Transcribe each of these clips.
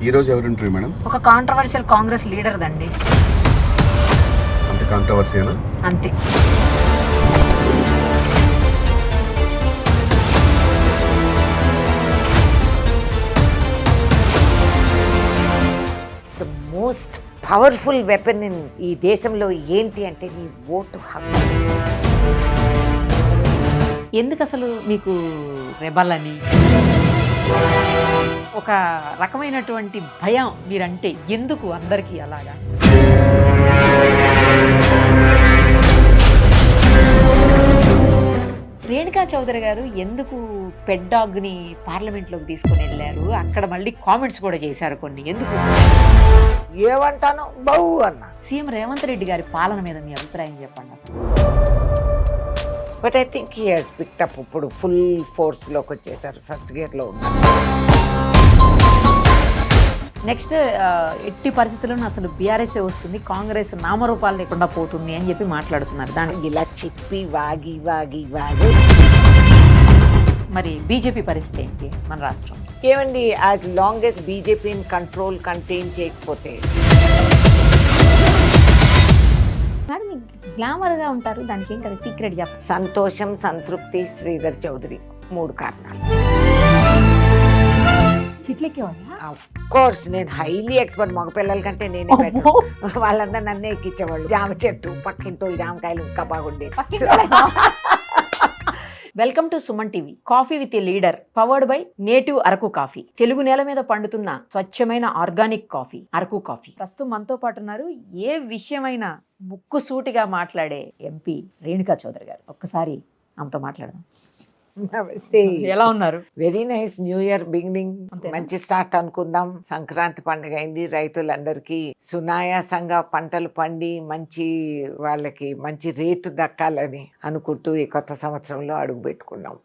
ఈ రోజు ఎవరుంటారు మేడం? ఒక కాంట్రవర్షియల్ కాంగ్రెస్ లీడర్ దండి. అంత కాంట్రవర్సీనా? అంతే. The most powerful weapon in ఈ దేశంలో ఏంటి అంటే నీ ఓటు హక్కు. ఎందుకు అసలు మీకు రెబల్ అని ఒక రకమైనటువంటి భయం మీరంటే ఎందుకు అందరికీ అలాగా? రేణుకా చౌదరి గారు ఎందుకు పెట్ డాగ్ని పార్లమెంట్లోకి తీసుకుని వెళ్ళారు? అక్కడ మళ్ళీ కామెంట్స్ కూడా చేశారు కొన్ని. ఎందుకు? ఏమంటాను బౌ అన్న. సీఎం రేవంత్ రెడ్డి గారి పాలన మీద మీ అభిప్రాయం చెప్పండి అసలు. But I think he has picked up. ఇప్పుడు ఫుల్ ఫోర్స్లోకి వచ్చేసారు. ఫస్ట్ గేర్లో ఉన్నారు. నెక్స్ట్ ఎట్టి పరిస్థితుల్లో అసలు బీఆర్ఎస్ఏ వస్తుంది, కాంగ్రెస్ నామరూపాలు లేకుండా పోతుంది అని చెప్పి మాట్లాడుతున్నారు. దానికి ఇలా చెప్పి వాగి వాగి వాగి మరి బీజేపీ పరిస్థితి ఏంటి మన రాష్ట్రం? ఏమండి, యాజ్ లాంగ్ ఎస్ బీజేపీని కంటైన్ చేయకపోతే మేడం గ్లామర్గా ఉంటారు, దానికి ఏంటి సీక్రెట్ చెప్పండి. సంతోషం, సంతృప్తి, శ్రీధర్ చౌదరి 3 కారణాలు. ఆఫ్ కోర్స్ నేను హైలీ ఎక్స్పర్ట్. మగపిల్లల కంటే నేనే బెటర్. వాళ్ళందరూ నన్నే ఎక్కించేవాళ్ళు. జామ చెట్టు పక్కింటోళ్ళు జామకాయలు ఇంకా బాగుండే. Welcome to Suman TV. Coffee with a leader powered by native Araku coffee. Telugu నేల మీద పండుతున్న స్వచ్ఛమైన ఆర్గానిక్ కాఫీ అరకు కాఫీ. ప్రస్తుతం మనతో పాటు ఉన్నారు ఏ విషయమైనా ముక్కుసూటిగా మాట్లాడే ఎంపీ రేణుకా చౌదరి గారు. ఒక్కసారి ఆమెతో మాట్లాడదాం. నమస్తే. ఎలా ఉన్నారు? Very nice. New year beginning అంతేనా? మంచి స్టార్ట్ అనుకుందాం. సంక్రాంతి పండుగ అయింది. రైతులందరికీ సునాయాసంగా పంటలు పండి మంచి వాళ్ళకి మంచి రేటు దక్కాలని అనుకుంటూ ఈ కొత్త సంవత్సరంలో అడుగు పెట్టుకున్నాం.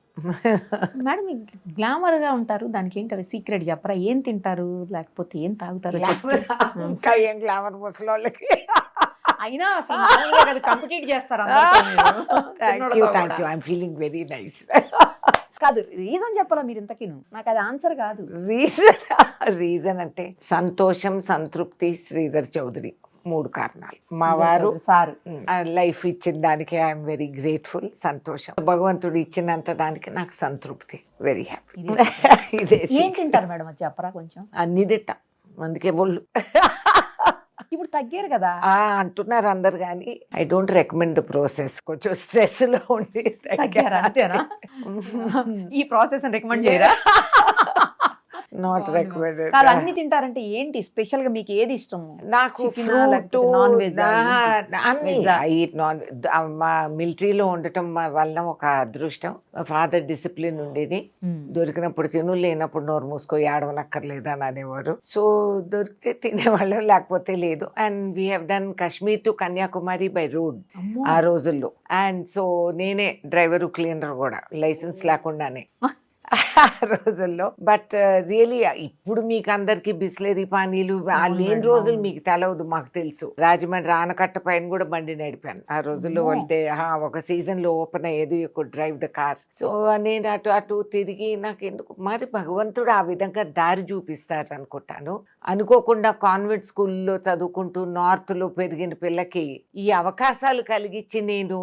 మేడం గ్లామర్ గా ఉంటారు, దానికి ఏంటారు సీక్రెట్ చెప్పరా? ఏం తింటారు లేకపోతే ఏం తాగుతారు? ఇంకా ఏం గ్లామర్ ముసలోళ్ళకి. అయినా అసలు కంప్లీట్ చేస్తారు. Thank you. I'm feeling very nice. కాదు, రీజన్ చెప్పాలా మీరు ఇంతకీను? నాకు అది ఆన్సర్ కాదు. రీజన్ అంటే సంతోషం, సంతృప్తి, శ్రీధర్ చౌదరి 3 కారణాలు. మా వారు సార్ లైఫ్ ఇచ్చిన దానికి ఐఎమ్ వెరీ గ్రేట్ఫుల్. సంతోషం, భగవంతుడు ఇచ్చినంత దానికి నాకు సంతృప్తి. Very happy. ఇదే ఏం తింటారు మేడం అది చెప్పరా కొంచెం? అన్ని తింటా, అందుకే ఒళ్ళు. ఇప్పుడు తగ్గారు కదా అంటున్నారు అందరు, కానీ I don't recommend the process. కొంచెం స్ట్రెస్ లో ఉండి తగ్గారా అంతేనా? ఈ ప్రాసెస్ రికమెండ్ చేయరా? Not recommended. కాదు, అన్ని తింటారంటే ఏంటి స్పెషల్ గా మీకు ఏది ఇష్టం? నాకు ఫ్రూట్, నాన్ వెజ్ అన్ని. మా మిలిటరీలో ఉండటం వల్ల ఒక అదృష్టం. ఫాదర్ డిసిప్లిన్ ఉండేది. దొరికినప్పుడు తిను, లేనప్పుడు నోరు మూసుకో, ఏడవనక్కర్లేదు అని అనేవారు. సో దొరికితే తినేవాళ్ళం, లేకపోతే లేదు. And we have done Kashmir to Kanyakumari by road ఆ రోజుల్లో. అండ్ సో నేనే డ్రైవరు, క్లీనర్ కూడా, లైసెన్స్ లేకుండానే ఆ రోజుల్లో. బట్ రియలీ ఇప్పుడు మీకు అందరికి బిస్లరీ పానీలు లేని రోజులు మీకు తెలవదు, మాకు తెలుసు. రాజమండ్రి ఆనకట్ట పైన కూడా బండి నడిపాను ఆ రోజుల్లో. వెళ్తే ఒక సీజన్ లో ఓపెన్ అయ్యేది, you could drive the car. So నేను అటు అటు తిరిగి, నాకు ఎందుకు మరి భగవంతుడు ఆ విధంగా దారి చూపిస్తారు అనుకుంటాను. అనుకోకుండా కాన్వెంట్ స్కూల్లో చదువుకుంటూ నార్త్ లో పెరిగిన పిల్లకి ఈ అవకాశాలు కలిగించి, నేను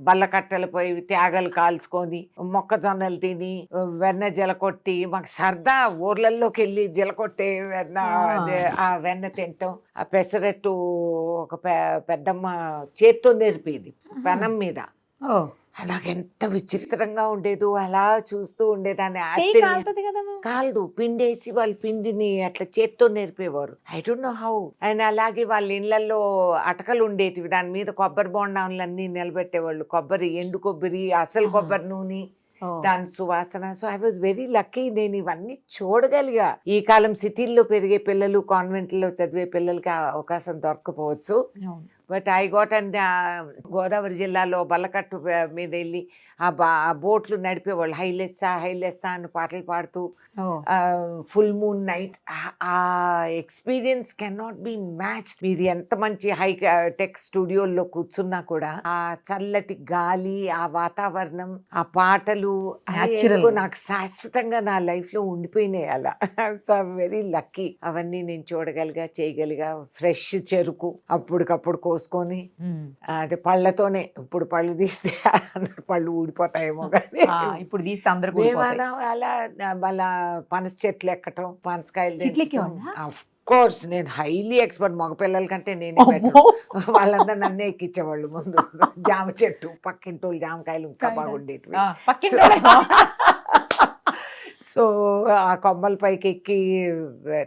బల్లకట్టెలపై త్యాగలు కాల్చుకొని, మొక్కజొన్నలు తిని, వెన్న జలకొట్టి, మాకు సరదా ఊర్లలోకి వెళ్ళి జలకొట్టే వెన్న, ఆ వెన్న తింటాం. ఆ పెసరట్టు ఒక పెద్దమ్మ చేత్తో నేర్పేది పెనం మీద. నాకు ఎంత విచిత్రంగా ఉండేదో, అలా చూస్తూ ఉండేదాన్ని. కాలదు, పిండేసి వాళ్ళు పిండిని అట్లా చేత్తో నేర్పేవారు. I don't know how. And అలాగే వాళ్ళ ఇళ్లలో అటకలు ఉండేటివి, దాని మీద కొబ్బరి బొండాలన్నీ నిలబెట్టేవాళ్ళు. కొబ్బరి, ఎండు కొబ్బరి, అసలు కొబ్బరి నూనె, దాని సువాసన. So I was very lucky. నేను ఇవన్నీ చూడగలిగా. ఈ కాలం సిటీల్లో పెరిగే పిల్లలు, కాన్వెంట్ లో చదివే పిల్లలకి అవకాశం దొరకపోవచ్చు. But I got and Godavari జిల్లాలో బల్లకట్టు మీద వెళ్ళి ఆ బోట్లు నడిపేవాళ్ళు హైలెస్సా అని పాటలు పాడుతూ ఫుల్ మూన్ నైట్. ఆ experience can not be match. మీది ఎంత మంచి హై టెక్ స్టూడియోల్లో కూర్చున్నా కూడా ఆ చల్లటి గాలి, ఆ వాతావరణం, ఆ పాటలు నాకు శాశ్వతంగా నా లైఫ్ లో ఉండిపోయినాయి. అలా సో వెరీ లక్కీ. అవన్నీ నేను చేయగలిగా. ఫ్రెష్ చెరుకు అప్పటికప్పుడు కోసుకొని, అదే పళ్ళతోనే, ఇప్పుడు పళ్ళు తీస్తే పళ్ళు ఊడిపోతాయేమో కానీ ఇప్పుడు తీస్తే అందరూ అలా పనస చెట్లు ఎక్కటం, పనసకాయలు. ఆఫ్ కోర్స్ నేను హైలీ ఎక్స్పర్ట్. మగ పిల్లల కంటే నేనే బెటర్. వాళ్ళందరూ నన్నే ఎక్కించేవాళ్ళు ముందు. జామ చెట్టు పక్కింటోళ్ళు జామకాయలు ఇంకా బాగుండేటివి. సో ఆ కొమ్మల పైకి ఎక్కి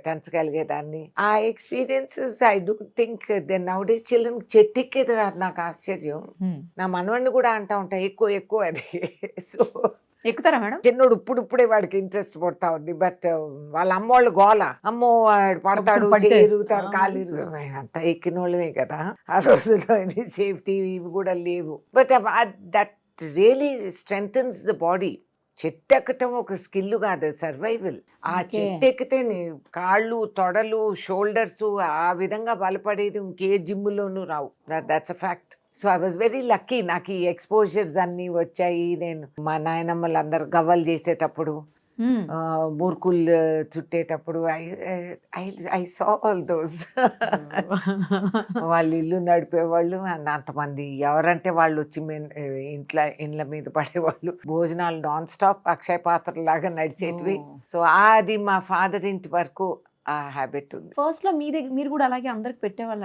తెంచగలిగేదాన్ని. ఆ experiences I don't think now days children చెట్టు ఎక్కేది రాదు. నాకు ఆశ్చర్యం. నా మనవడిని కూడా అంటా ఉంటా ఎక్కువ అది. సో ఎక్కుతారా మేడం? చిన్నోడు ఇప్పుడే వాడికి ఇంట్రెస్ట్ పడతా ఉంది. బట్ వాళ్ళ అమ్మోళ్ళు గోల, అమ్మో పడతాడు, ఇరుగుతారు, కాలు అంతా ఎక్కిన వాళ్ళమే కదా ఆ రోజుల్లో. సేఫ్టీ ఇవి కూడా లేవు. But that really strengthens the body. చెట్టు ఎక్కటం ఒక స్కిల్ కాదు, సర్వైవల్. ఆ చెట్టు ఎక్కితే కాళ్ళు, తొడలు, షోల్డర్స్ ఆ విధంగా బలపడేది ఇంకే జిమ్లోనూ రావు. That's a fact. So I was very lucky. నాకు ఈ ఎక్స్పోజర్స్ అన్నీ వచ్చాయి. నేను మా నాయనమ్మలు అందరు గవ్వలు చేసేటప్పుడు, మూర్కులు చుట్టేటప్పుడు ఐ సా ఆల్ దోస్. వాళ్ళు ఇల్లు నడిపేవాళ్ళు. అంతమంది ఎవరంటే వాళ్ళు వచ్చి ఇండ్ల మీద పడేవాళ్ళు. భోజనాలు నాన్ స్టాప్ అక్షయ పాత్ర లాగా నడిచేటివి. సో అది మా ఫాదర్ ఇంటి వరకు ఆ హ్యాబిట్ ఉంది. ఫస్ట్ లో మీరు కూడా అలాగే అందరికి పెట్టేవాళ్ళు?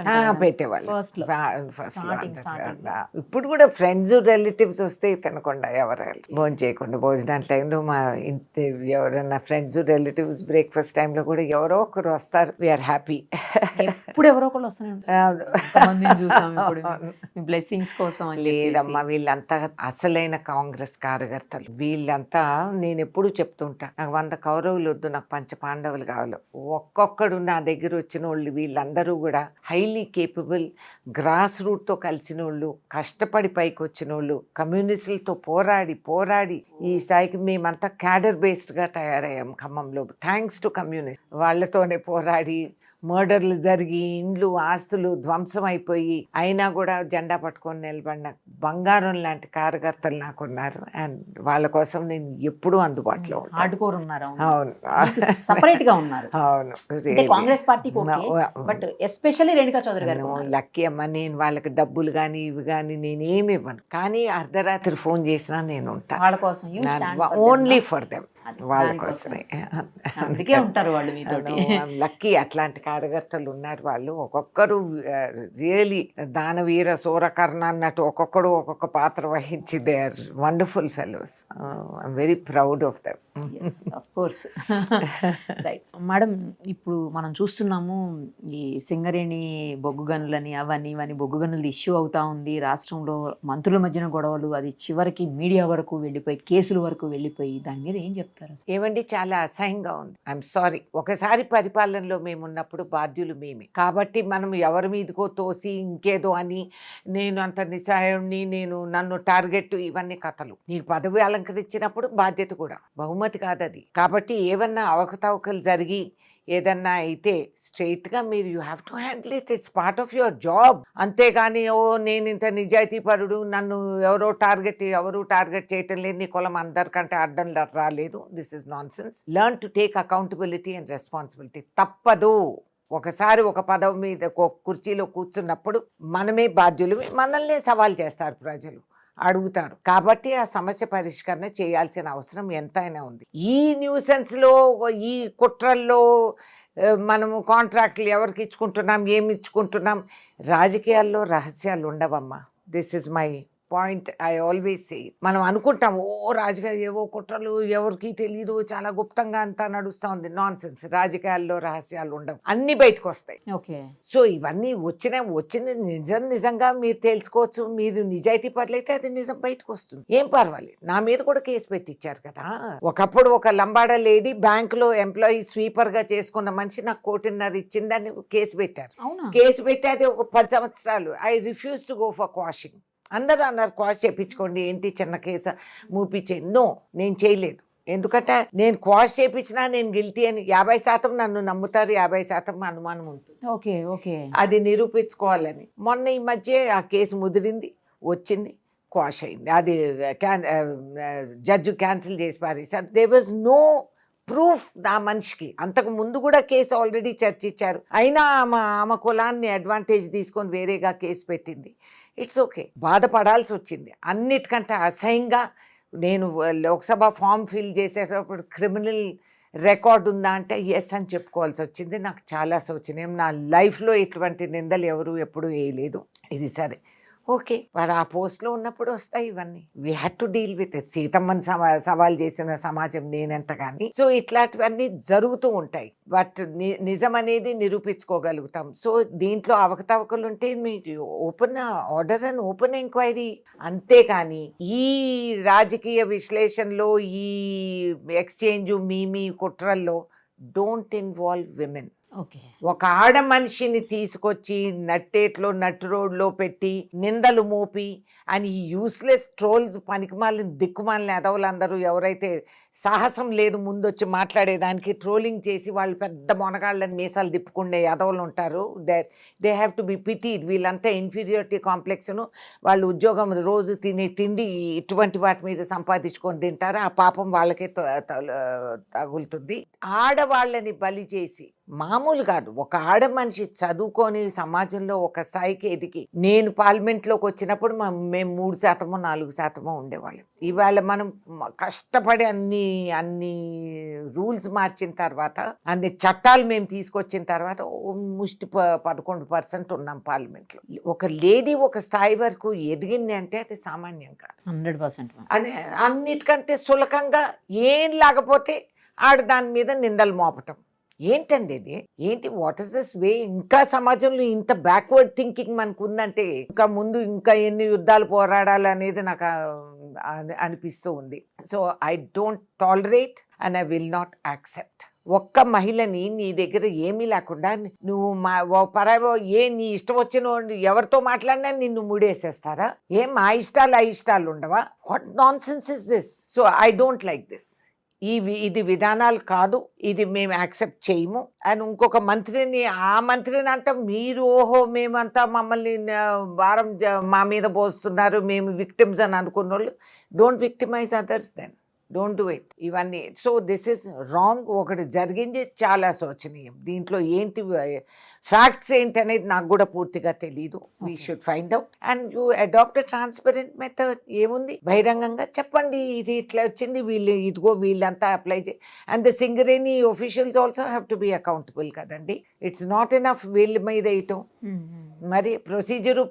ఇప్పుడు కూడా ఫ్రెండ్స్ రిలేటివ్స్ వస్తే తినకుండా ఎవరు భోజనం చేయకుండా, భోజనాల టైంలో మా ఇంటి ఎవరైనా ఫ్రెండ్స్ రిలేటివ్స్ బ్రేక్ఫాస్ట్ టైంలో కూడా ఎవరో ఒకరు వస్తారు. We're happy. ఇప్పుడు ఎవరో ఒకరు వస్తున్నారు. బ్లెస్సింగ్స్ కోసం. లేదమ్మా, వీళ్ళంతా అసలైన కాంగ్రెస్ కార్యకర్తలు. వీళ్ళంతా నేను ఎప్పుడు చెప్తుంటా, నాకు 100 కౌరవులు వద్దు, నాకు 5 పాండవులు కావాలి. ఒక్కొక్కడు నా దగ్గర వచ్చిన వాళ్ళు వీళ్ళందరూ కూడా హైలీ కేపబుల్, గ్రాస్ రూట్తో కలిసిన వాళ్ళు, కష్టపడి పైకి వచ్చిన వాళ్ళు, కమ్యూనిస్టులతో పోరాడి ఈ స్థాయికి మేమంతా క్యాడర్ బేస్డ్గా తయారయ్యాం ఖమ్మంలో. Thanks to communist. వాళ్ళతోనే పోరాడి మర్డర్లు జరిగి ఇండ్లు ఆస్తులు ధ్వంసం అయిపోయి అయినా కూడా జెండా పట్టుకొని నిలబడిన బంగారం లాంటి కార్యకర్తలు నాకున్నారు. అండ్ వాళ్ళ కోసం నేను ఎప్పుడూ అందుబాటులో ఉంటాను. అవును, సెపరేట్ గా ఉన్నారు. అవును, Congress party but especially Renuka Chowdary garu lucky అమ్మ. నేను వాళ్ళకి డబ్బులు కానీ ఇవి కానీ నేనేమి ఇవ్వను, కానీ అర్ధరాత్రి ఫోన్ చేసినా నేను ఉంటాను వాళ్ళ కోసం. ఓన్లీ ఫర్ దెమ్, వాళ్ళ కోసమే. అందుకే ఉంటారు వాళ్ళు మీతో. లక్కీ అట్లాంటి కార్యకర్తలు ఉన్నారు. వాళ్ళు ఒక్కొక్కరు రియలీ దానవీర సూరకర్ణ అన్నట్టు ఒక్కొక్కడు ఒక్కొక్క పాత్ర వహించి they are wonderful fellows. I'm very proud of them. Of course. Right madam, ఇప్పుడు మనం చూస్తున్నాము ఈ సింగరేణి బొగ్గు గనులని అవన్నీ ఇవన్నీ బొగ్గు గనులు ఇష్యూ అవుతా ఉంది రాష్ట్రంలో. మంత్రుల మధ్యన గొడవలు, అది చివరికి మీడియా వరకు వెళ్ళిపోయి కేసుల వరకు వెళ్ళిపోయి, దాని మీద ఏం చెప్తారు? ఏమండి, చాలా అసహ్యంగా ఉంది. I'm sorry. ఒకసారి పరిపాలనలో మేము ఉన్నప్పుడు బాధ్యులు మేమే కాబట్టి మనం ఎవరి మీదకో తోసి ఇంకేదో అని నేను అంత నిస్సహాయుణ్ణి, నన్ను టార్గెట్, ఇవన్నీ కథలు. నీకు పదవి అలంకరించినప్పుడు బాధ్యత కూడా, బహుమతి కాదు అది. కాబట్టి ఏమన్నా అవకతవకలు జరిగి ఏదన్నా అయితే స్ట్రైట్గా మీరు you have to handle it. It's part of your job. అంతేగాని నేను ఇంత నిజాయితీ పరుడు, నన్ను ఎవరు టార్గెట్ చేయటం లేదు, నీ కులం అందరికంటే అడ్డం రాలేదు. This is non sense. Learn to take accountability and responsibility. తప్పదు. ఒకసారి ఒక పదవి మీద కుర్చీలో కూర్చున్నప్పుడు మనమే బాధ్యులు. మనల్నే సవాల్ చేస్తారు ప్రజలు, అడుగుతారు. కాబట్టి ఆ సమస్య పరిష్కరణ చేయాల్సిన అవసరం ఎంతైనా ఉంది. ఈ న్యూసెన్స్లో, ఈ కుట్రల్లో మనము కాంట్రాక్ట్లు ఎవరికి ఇచ్చుకుంటున్నాం, ఏమి ఇచ్చుకుంటున్నాం, రాజకీయాల్లో రహస్యాలు ఉండవమ్మా. This is my point I always say, మనం అనుకుంటాం ఓ రాజకీయాలు ఏవో కుట్రలు ఎవరికి తెలియదు చాలా గుప్తంగా అంతా నడుస్తా ఉంది. Non sense. రాజకీయాల్లో రహస్యాలు ఉండవు, అన్ని బయటకు వస్తాయి. ఓకే. సో ఇవన్నీ వచ్చింది నిజంగా మీరు తెలుసుకోవచ్చు. మీరు నిజాయితీ పర్లైతే అది నిజం బయటకు వస్తుంది, ఏం పర్వాలేదు. నా మీద కూడా కేసు పెట్టించారు కదా. ఒకప్పుడు ఒక లంబాడ లేడీ బ్యాంక్ లో ఎంప్లాయీ స్వీపర్ గా చేసుకున్న మనిషి నాకు 1.5 కోటి ఇచ్చిందని కేసు పెట్టారు. కేసు పెట్టి అది ఒక 10 సంవత్సరాలు. I refuse to go for quashing. అందరూ అన్నారు క్వాష్ చేయించుకోండి, ఏంటి చిన్న కేసు మూపించేయండి. నో, నేను చేయలేదు. ఎందుకంటే నేను క్వాష్ చేయించినా నేను గిల్టీ అని 50% నన్ను నమ్ముతారు, 50% అనుమానం ఉంటుంది. Okay okay. అది నిరూపించుకోవాలని మొన్న ఈ మధ్య ఆ కేసు ముదిరింది, వచ్చింది, క్వాష్ అయింది. అది జడ్జి క్యాన్సిల్ చేసి పారేసారు. దేర్ వాజ్ నో ప్రూఫ్ ఆ మనిషికి. అంతకు ముందు కూడా కేసు ఆల్రెడీ చర్చించారు, అయినా ఆమె కులాన్ని అడ్వాంటేజ్ తీసుకొని వేరేగా కేసు పెట్టింది. ఇట్స్ ఓకే, బాధపడాల్సి వచ్చింది. అన్నిటికంటే అసహ్యంగా నేను లోక్సభ ఫామ్ ఫిల్ చేసేటప్పుడు క్రిమినల్ రికార్డ్ ఉందా అంటే ఎస్ అని చెప్పుకోవాల్సి వచ్చింది. నాకు చాలా శోచనీయం. నా లైఫ్లో ఇటువంటి నిందలు ఎవరు ఎప్పుడూ వేయలేదు. ఇది సరే, ఓకే, వాడు ఆ పోస్ట్లో ఉన్నప్పుడు వస్తాయి ఇవన్నీ. We had to deal with it. సీతమ్మని సవాల్ చేసిన సమాజం నేనెంత కానీ. సో ఇట్లాంటివన్నీ జరుగుతూ ఉంటాయి. బట్ నిజం అనేది నిరూపించుకోగలుగుతాం. సో దీంట్లో అవకతవకలు ఉంటే మీకు open order and open enquiry, అంతేకాని ఈ రాజకీయ విశ్లేషణలో ఈ ఎక్స్చేంజ్ మీ కుట్రల్లో డోంట్ ఇన్వాల్వ్ విమెన్. ఓకే. ఒక ఆడ మనిషిని తీసుకొచ్చి నట్టేట్లో నట్టు రోడ్లో పెట్టి నిందలు మోపి అని యూస్లెస్ ట్రోల్స్, పనికిమాలిన దిక్కుమాలిన ఎదవలందరూ ఎవరైతే సాహసం లేదు ముందొచ్చి మాట్లాడేదానికి ట్రోలింగ్ చేసి వాళ్ళు పెద్ద మొనగాళ్ళని మీసాలు తిప్పుకునే ఎదవలు ఉంటారు. They have to be pitied. వీళ్ళంతా ఇన్ఫీరియారిటీ కాంప్లెక్స్ను, వాళ్ళు ఉద్యోగం రోజు తినే తిండి ఇటువంటి వాటి మీద సంపాదించుకొని తింటారు. ఆ పాపం వాళ్ళకే తగులుతుంది. ఆడవాళ్ళని బలి చేసి, మామూలు కాదు, ఒక ఆడ మనిషి చదువుకొని సమాజంలో ఒక స్థాయికి ఎదిగి, నేను పార్లమెంట్లోకి వచ్చినప్పుడు మేము 3% 4% ఉండేవాళ్ళం. ఇవాళ మనం కష్టపడి అన్ని రూల్స్ మార్చిన తర్వాత, అన్ని చట్టాలు మేము తీసుకొచ్చిన తర్వాత ముష్టి 11% ఉన్నాం పార్లమెంట్లో. ఒక లేడీ ఒక స్థాయి వరకు ఎదిగింది అంటే అది సామాన్యం కాదు. 100%. అని అన్నిటికంటే సులకంగా ఏం లేకపోతే ఆడ దాని మీద నిందలు మోపటం ఏంటండి ఇది? ఏంటి? What is this way? ఇంకా సమాజంలో ఇంత బ్యాక్వర్డ్ థింకింగ్ మనకు ఉందంటే ఇంకా ముందు ఇంకా ఎన్ని యుద్ధాలు పోరాడాలి అనేది నాకు అనిపిస్తూ ఉంది. So I don't tolerate and I will not accept. ఒక్క మహిళని నీ దగ్గర ఏమీ లేకుండా నువ్వు నీ ఇష్టం వచ్చిన ఎవరితో మాట్లాడినా నిన్ను ముడేసేస్తారా? ఏం ఆ ఇష్టాలు ఉండవా? What non sense is this? So I don't like this. ఇది విధానాలు కాదు, ఇది మేము యాక్సెప్ట్ చేయము. అండ్ ఇంకొక మంత్రిని, ఆ మంత్రిని అంట మీరు ఓహో మేమంతా మమ్మల్ని భారం మా మీద పోస్తున్నారు, మేము విక్టిమ్స్ అని అనుకున్న వాళ్ళు, don't victimise others, then don't do it. ఇవన్నీ సో దిస్ ఇస్ రాంగ్. ఒకటి జరిగింది చాలా శోచనీయం. దీంట్లో ఏంటి ఫ్యాక్ట్స్ ఏంటి అనేది నాకు కూడా పూర్తిగా తెలీదు. We should find out and you adopt transparent method. ఏముంది, బహిరంగంగా చెప్పండి ఇది ఇట్లా వచ్చింది, వీళ్ళంతా అప్లై చేయి. And the Singareni officials also have to be accountable కదండి. ఇట్స్ నాట్ ఎనఫ్ వీళ్ళ మీద వేయటం. మరి ప్రొసీజరు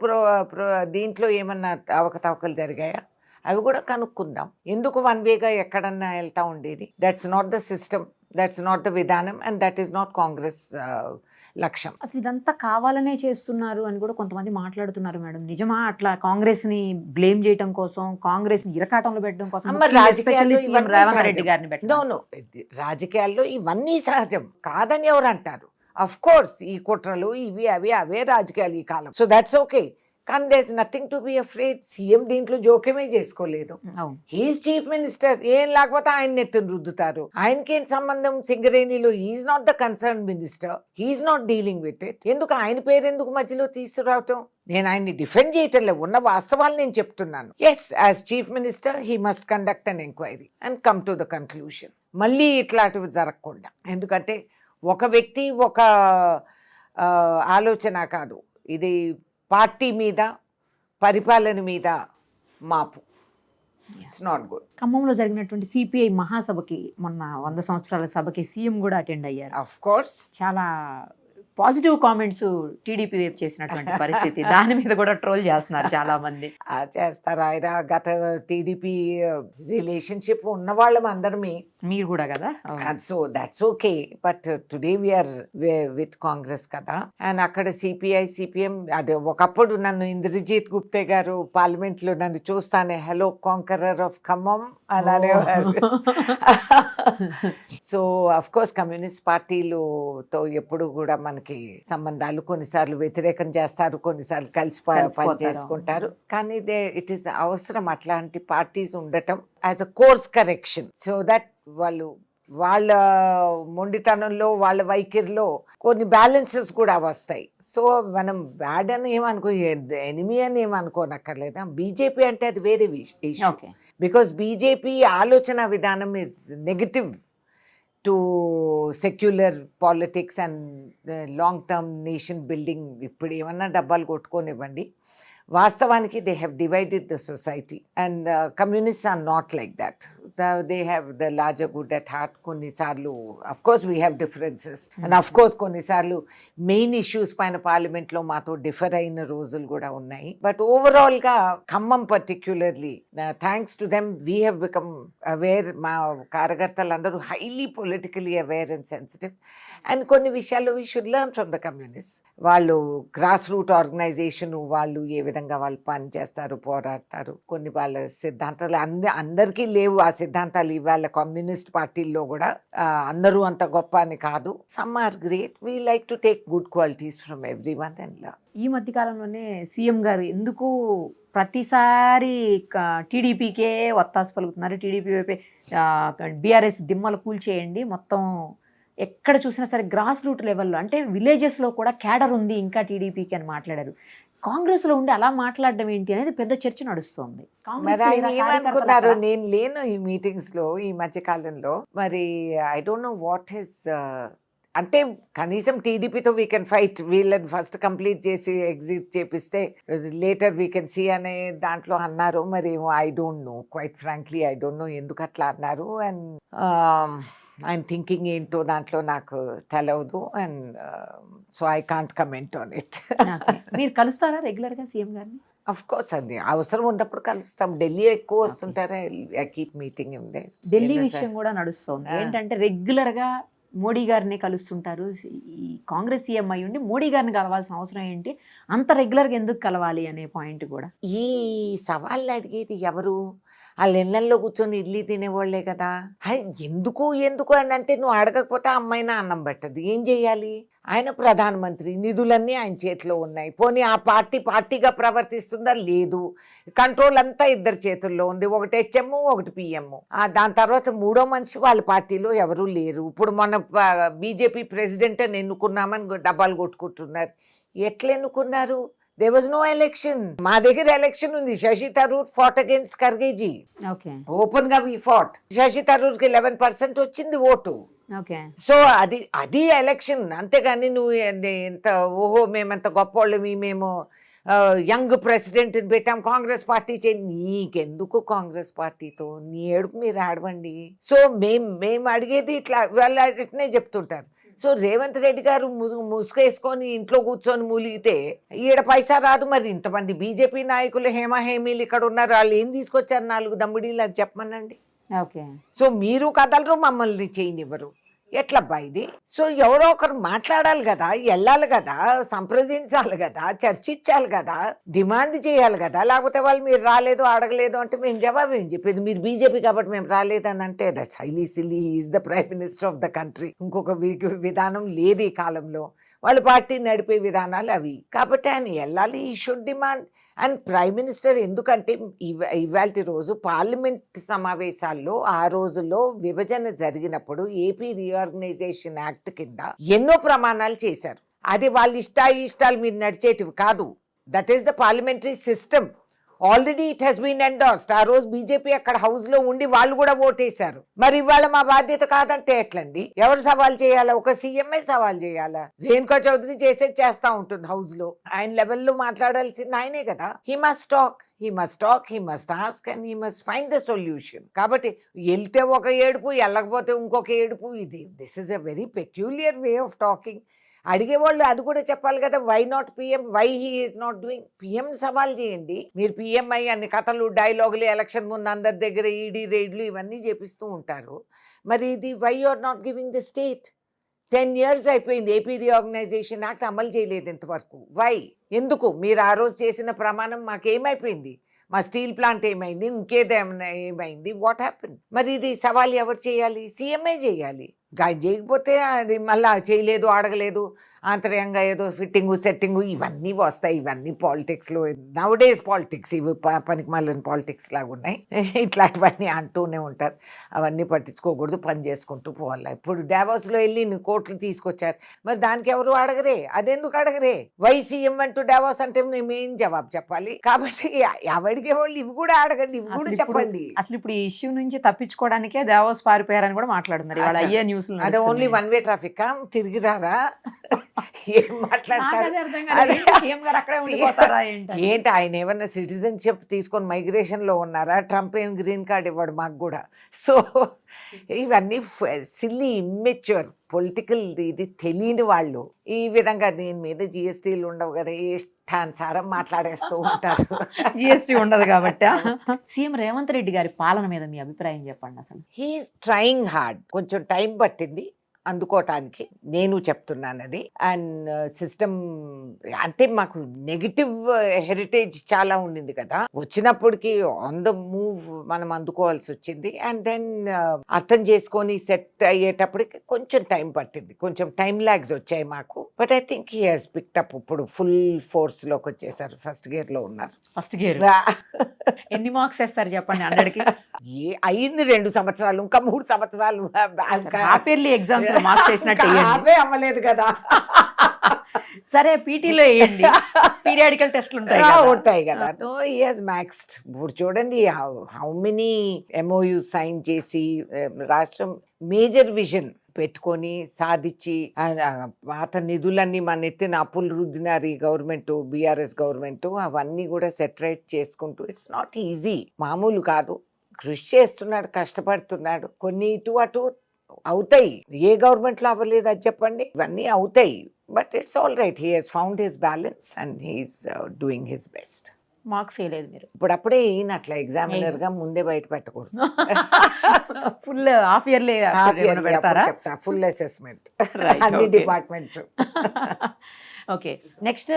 దీంట్లో ఏమన్నా అవకతవకలు జరిగాయా అవి కూడా కనుక్కుందాం. ఎందుకు వన్ వేగా ఎక్కడన్నా వెళ్తా ఉండేది? That's not the system, that's not the విధానం, and that is not Congress లక్ష్యం. అసలు ఇదంతా కావాలనే చేస్తున్నారు అని కూడా కొంతమంది మాట్లాడుతున్నారు మేడం. నిజమా? అట్లా కాంగ్రెస్ ని బ్లేమ్ చేయడం కోసం, కాంగ్రెస్ ని ఇరకాటంలో పెట్టడం కోసం రేవంత్ రెడ్డి గారిని పెట్టడం. రాజకీయాల్లో ఇవన్నీ సహజం కాదని ఎవరు అంటారు? అఫ్ కోర్స్ ఈ కుట్రలు ఇవి అవే రాజకీయాలు ఈ కాలం. So that's okay. కానీ there nothing to be afraid. CM దీంట్లో జోక్యమే చేసుకోలేదు. He's chief minister. ఏం లేకపోతే ఆయన ఎత్తుని రుద్దుతారు. ఆయనకేం సంబంధం సింగరేణిలో? He's not the concern minister, he's not dealing with it. ఎందుకు ఆయన పేరు ఎందుకు మధ్యలో తీసుకురావటం? నేను ఆయన్ని డిఫెండ్ చేయటం లేదు, ఉన్న వాస్తవాలు నేను చెప్తున్నాను. Yes, as chief minister he must conduct an enquiry and come to the conclusion. మళ్ళీ ఇట్లాంటివి జరగకుండా. ఎందుకంటే ఒక వ్యక్తి ఒక ఆలోచన కాదు, ఇది పార్టీ మీద, పరిపాలన మీద మాపు. It's not good. ఖమ్మంలో జరిగినటువంటి సిపిఐ మహాసభకి, మొన్న 100 సంవత్సరాల సభకి సీఎం కూడా అటెండ్ అయ్యారు. ఆఫ్ కోర్స్ చాలా పాజిటివ్ కామెంట్స్ టీడీపీ వైపు చేసినటువంటి పరిస్థితి, దాని మీద కూడా ట్రోల్ చేస్తున్నారు చాలా మంది. చేస్తారు. ఆయన గత టీడీపీ రిలేషన్షిప్ ఉన్న వాళ్ళం అందరమే. మీరు కూడా కదా. So that's okay, but today we're with Congress కదా. అండ్ అక్కడ సిపిఐ సిపిఎం, అదే ఒకప్పుడు నన్ను ఇంద్రజిత్ గుప్తే గారు పార్లమెంట్ లో నన్ను చూస్తానే హలో కాంకరర్ ఆఫ్ ఖమ్మం అని అనేవారు. సో అఫ్ కోర్స్ కమ్యూనిస్ట్ పార్టీలతో ఎప్పుడు కూడా మనకి సంబంధాలు కొన్నిసార్లు వ్యతిరేకం చేస్తారు, కొన్నిసార్లు కలిసి పని చేసుకుంటారు. కానీ ఇట్ ఈస్ అవసరం అట్లాంటి పార్టీస్ ఉండటం as a course correction, so that వాళ్ళ మొండితనంలో వాళ్ళ వైఖరిలో కొన్ని బ్యాలెన్సెస్ కూడా వస్తాయి. సో మనం బ్యాడ్ అని ఏమనుకో, ఎనిమీ అని ఏమనుకోనక్కర్లేదా. బీజేపీ అంటే అది వేరే ఇష్యూ, బికాస్ బీజేపీ ఆలోచన విధానం is negative to secular politics and long term nation building. ఇప్పుడు ఏమన్నా డబ్బాలు కొట్టుకోనివ్వండి, వాస్తవానికి they have divided the society and communists are not like that. They have the larger good at heart. కొన్నిసార్లు of course we have differences and of course కొన్నిసార్లు main issues పైన పార్లమెంట్లో మాతో డిఫర్ అయిన రోజులు కూడా ఉన్నాయి. బట్ ఓవరాల్గా Khammam particularly thanks to them we have become aware. మా కార్యకర్తలందరూ highly politically aware and sensitive. And కొన్ని విషయాల్లో we should learn from the communist. వాళ్ళు గ్రాస్ రూట్ ఆర్గనైజేషన్, వాళ్ళు ఏ విధంగా వాళ్ళు పని చేస్తారు, పోరాడతారు. కొన్ని వాళ్ళ సిద్ధాంతాలు అందరికీ లేవు ఆ సిద్ధాంతాలు. ఇవాళ కమ్యూనిస్ట్ పార్టీల్లో కూడా అందరూ అంత గొప్ప అని కాదు. Some are great. We like to take good qualities from every one and learn. ఈ మధ్య కాలంలోనే సీఎం గారు ఎందుకు ప్రతిసారి టీడీపీకే ఒత్తాసు పలుకుతున్నారు, టీడీపీ వైపే బీఆర్ఎస్ దిమ్మలు కూల్చేయండి, మొత్తం ఎక్కడ చూసినా సరే గ్రాస్ రూట్ లెవెల్లో అంటే విలేజెస్లో కూడా క్యాడర్ ఉంది ఇంకా టీడీపీకి అని మాట్లాడారు. కాంగ్రెస్లో ఉండి అలా మాట్లాడడం ఏంటి అనేది పెద్ద చర్చ నడుస్తుంది. ఏమనుకున్నారు, నేను లేను ఈ మీటింగ్స్ లో ఈ మధ్య కాలంలో. మరి I don't know what his, అంటే కనీసం టీడీపీతో వీ కెన్ ఫైట్, వీళ్ళని ఫస్ట్ కంప్లీట్ చేసి ఎగ్జిట్ చేపిస్తే లేటర్ వీ కెన్ సీ అనే దాంట్లో అన్నారు. మరి I don't no, quiet frankly I don't no ఎందుకు అట్లా అన్నారు. అండ్ ఆయన థింకింగ్ ఏంటో దాంట్లో నాకు తెలవదు. And so I can't comment on it. మీరు కలుస్తారా రెగ్యులర్గా సీఎం గారిని? అఫ్ కోర్స్ అండి, అవసరం ఉన్నప్పుడు కలుస్తాం. ఢిల్లీ ఎక్కువ వస్తుంటారా, I keep meeting in there. Delhi విషయం కూడా నడుస్తుంది. ఏంటంటే రెగ్యులర్గా మోడీ గారిని కలుస్తుంటారు. ఈ కాంగ్రెస్ సీఎం అయ్యి ఉండి మోడీ గారిని కలవాల్సిన అవసరం ఏంటి, అంత రెగ్యులర్గా ఎందుకు కలవాలి అనే పాయింట్ కూడా. ఈ సవాళ్ళు అడిగేది ఎవరు? వాళ్ళ ఇళ్ళల్లో కూర్చొని ఇడ్లీ తినేవాళ్లే కదా. ఎందుకు అని అంటే నువ్వు అడగకపోతే అమ్మాయినా అన్నం పెట్టదు, ఏం చెయ్యాలి? ఆయన ప్రధానమంత్రి, నిధులన్నీ ఆయన చేతిలో ఉన్నాయి. పోనీ ఆ పార్టీగా ప్రవర్తిస్తుందా? లేదు. కంట్రోల్ అంతా ఇద్దరు చేతుల్లో ఉంది, ఒకటి హెచ్ఎం ఒకటి పిఎం. దాని తర్వాత మూడో మనిషి వాళ్ళ పార్టీలో ఎవరూ లేరు. ఇప్పుడు మొన్న బీజేపీ ప్రెసిడెంట్ అని ఎన్నుకున్నామని డబ్బాలు కొట్టుకుంటున్నారు. ఎట్లా ఎన్నుకున్నారు? There was no election. మా దగ్గర ఎలక్షన్ ఉంది. Shashi Tharoor fat against ఖర్గేజీ. Open గా వి ఫాట్. శశి థరూర్ కి 11% వచ్చింది ఓటు. సో అది ఎలక్షన్. అంతేగాని నువ్వు ఎంత ఓహో మేమంత గొప్పోళ్ళమి, మేము యంగ్ ప్రెసిడెంట్ పెట్టాం, కాంగ్రెస్ పార్టీ నీకెందుకు కాంగ్రెస్ పార్టీతో? నీ ఏడుపు మీరు ఆడవండి. సో మేము అడిగేది ఇట్లా, వాళ్ళు ఇట్నే చెప్తుంటారు. సో రేవంత్ రెడ్డి గారు ముసుగేసుకొని ఇంట్లో కూర్చొని మూలిగితే ఈడ పైసా రాదు. మరి ఇంతమంది బీజేపీ నాయకులు హేమీలు ఇక్కడ ఉన్నారు, వాళ్ళు ఏం తీసుకొచ్చారు? 4 దమ్ముడీలు అది చెప్పమనండి. సో మీరు కదలరు, మమ్మల్ని చేయనివ్వరు. ఎట్లబ్బా ఇది? సో ఎవరో ఒకరు మాట్లాడాలి కదా, వెళ్ళాలి కదా, సంప్రదించాలి కదా, చర్చించాలి కదా, డిమాండ్ చేయాలి కదా. లేకపోతే వాళ్ళు మీరు రాలేదు అడగలేదు అంటే మేము జవాబు ఏం చెప్పేది? మీరు బీజేపీ కాబట్టి మేము రాలేదని అంటే that's highly silly. He is the prime minister of the country. ఇంకొక విధానం లేదు ఈ కాలంలో. వాళ్ళ పార్టీ నడిపే విధానాలు అవి. కాబట్టి ఆయన వెళ్ళాలి, ఈ should demand. And prime minister ఎందుకంటే ఇవాల్టి రోజు పార్లమెంట్ సమావేశాల్లో ఆ రోజుల్లో విభజన జరిగినప్పుడు ఏపీ రీఆర్గనైజేషన్ యాక్ట్ కింద ఎన్నో ప్రమాణాలు చేశారు. అది వాళ్ళ ఇష్టాలు మీద నడిచేటివి కాదు. That is the parliamentary system. Already it has been endorsed. ఆ రోజు బీజేపీ అక్కడ హౌస్ లో ఉండి వాళ్ళు కూడా ఓటేశారు. మరి ఇవాళ మా బాధ్యత కాదంటే ఎట్లండి? ఎవరు సవాల్ చేయాలా? ఒక సీఎంఏ సవాల్ చేయాలా? రేణుకా చౌదరి చేస్తా ఉంటుంది హౌస్ లో. ఆయన లెవెల్లో మాట్లాడాల్సింది ఆయనే కదా. He must talk, he must ask and he must find the solution. కాబట్టి వెళ్తే ఒక ఏడుపు, వెళ్ళకపోతే ఇంకొక ఏడుపు. This is a very peculiar way of talking. అడిగేవాళ్ళు అది కూడా చెప్పాలి కదా, why not PM, why he is not doing. PM సవాల్ చేయండి. మీరు పిఎం అయ్యి అన్ని కథలు డైలాగులు ఎలక్షన్ ముందు అందరి దగ్గర ఈడీ రైడ్లు ఇవన్నీ చేపిస్తూ ఉంటారు. మరి ఇది why are not giving the state? 10 years అయిపోయింది, ఏపీ రీఆర్గనైజేషన్ యాక్ట్ అమలు చేయలేదు ఇంతవరకు. వై? ఎందుకు? మీరు ఆ రోజు చేసిన ప్రమాణం మాకేమైపోయింది? మా స్టీల్ ప్లాంట్ ఏమైంది, ఇంకేదేమైనా ఏమైంది, వాట్ హ్యాపెన్? మరి ఇది సవాల్ ఎవరు చేయాలి? సీఎంఏ చేయాలి. చేయకపోతే అది మళ్ళీ చేయలేదు, అడగలేదు, ఆంతర్యంగా ఏదో ఫిట్టింగు సెట్టింగు ఇవన్నీ వస్తాయి. ఇవన్నీ పాలిటిక్స్లో నౌడేస్ పాలిటిక్స్, ఇవి పనికి మళ్ళీ పాలిటిక్స్ లాగా ఉన్నాయి. ఇట్లాంటివన్నీ అంటూనే ఉంటారు. అవన్నీ పట్టించుకోకూడదు, పని చేసుకుంటూ పోవాలి. ఇప్పుడు డావోస్లో వెళ్ళి కోట్లు తీసుకొచ్చారు, మరి దానికి ఎవరు అడగరే? అదెందుకు అడగరే? వై సీఎం అంటూ డావోస్ అంటే మేమేం జవాబు చెప్పాలి? కాబట్టి ఎవడికే వాళ్ళు ఇవి కూడా అడగండి, ఇవి కూడా చెప్పండి. అసలు ఇప్పుడు ఈ ఇష్యూ నుంచి తప్పించుకోవడానికే దావోస్ పారిపోయారని కూడా మాట్లాడుతున్నారు ఇవాళ అయ్యే న్యూస్. అదే ఓన్లీ వన్ వే ట్రాఫిక్, తిరిగి రారా? ఏం మాట్లాడతారు? ఏంటి ఆయన ఏమన్నా సిటిజన్షిప్ తీసుకొని మైగ్రేషన్ లో ఉన్నారా? ట్రంప్ ఏం గ్రీన్ కార్డ్ ఇవ్వడు మాకు కూడా. సో ఇవన్నీ సిల్లీ ఇమ్మెచ్యూర్ పొలిటికల్ ఇది తెలియని వాళ్ళు ఈ విధంగా దీని మీద జిఎస్టీలు ఉండవు కదా, ఇష్టానుసారం మాట్లాడేస్తూ ఉంటారు. జిఎస్టీ ఉండదు కాబట్టి. సీఎం రేవంత్ రెడ్డి గారి పాలన మీద మీ అభిప్రాయం చెప్పండి. అసలు హీఈస్ ట్రయింగ్ హార్డ్. కొంచెం టైం పట్టింది అందుకోవటానికి, నేను చెప్తున్నానది. అండ్ సిస్టమ్ అంటే మాకు నెగిటివ్ హెరిటేజ్ చాలా ఉండింది కదా, వచ్చినప్పటికి ఆన్ ద మూవ్ మనం అందుకోవాల్సి వచ్చింది. అండ్ దెన్ అర్థం చేసుకొని సెట్ అయ్యేటప్పటికి కొంచెం టైం పట్టింది, కొంచెం టైం లాగ్స్ వచ్చాయి మాకు. But I think he has picked up. ఇప్పుడు ఫుల్ ఫోర్స్ లోకి వచ్చేసారు, ఫస్ట్ గేర్ లో ఉన్నారు. ఫస్ట్ గేర్ ఎన్ని మార్క్స్ వేస్తారు చెప్పండి 100కి? అయింది 2 సంవత్సరాలు, ఇంకా 3 సంవత్సరాలు ఎగ్జామ్స్ మార్క్స్ వేసినట్టు అవ్వలేదు కదా. సరే పీటీలో వేయండి, పీరియాడికల్ టెస్ట్లు ఉంటాయి కదా. So he has maxed. ఇప్పుడు చూడండి హౌ మెనీ MOUs సైన్ చేసి రాష్ట్రం మేజర్ విజన్ పెట్టుకొని సాధించి పాత నిధులన్నీ మన ఎత్తిన అప్పులు రుద్దినారు ఈ గవర్నమెంట్, బీఆర్ఎస్ గవర్నమెంట్. అవన్నీ కూడా సెటరేట్ చేసుకుంటూ, ఇట్స్ నాట్ ఈజీ, మామూలు కాదు. కృషి చేస్తున్నాడు, కష్టపడుతున్నాడు. కొన్ని ఇటు అటు అవుతాయి, ఏ గవర్నమెంట్ లో అవ్వలేదు అది చెప్పండి, ఇవన్నీ అవుతాయి. But it's all right, he has found his balance and he's doing his best. Marks వేయలేదు మీరు ఇప్పుడప్పుడే ఈయన అట్లా ఎగ్జామినర్ గా ముందే బయట పెట్టకూడదు. ఫుల్ హాఫ్ ఇయర్లీ చెప్తా, ఫుల్ అసెస్మెంట్ అన్ని డిపార్ట్మెంట్స్. ఓకే, నెక్స్ట్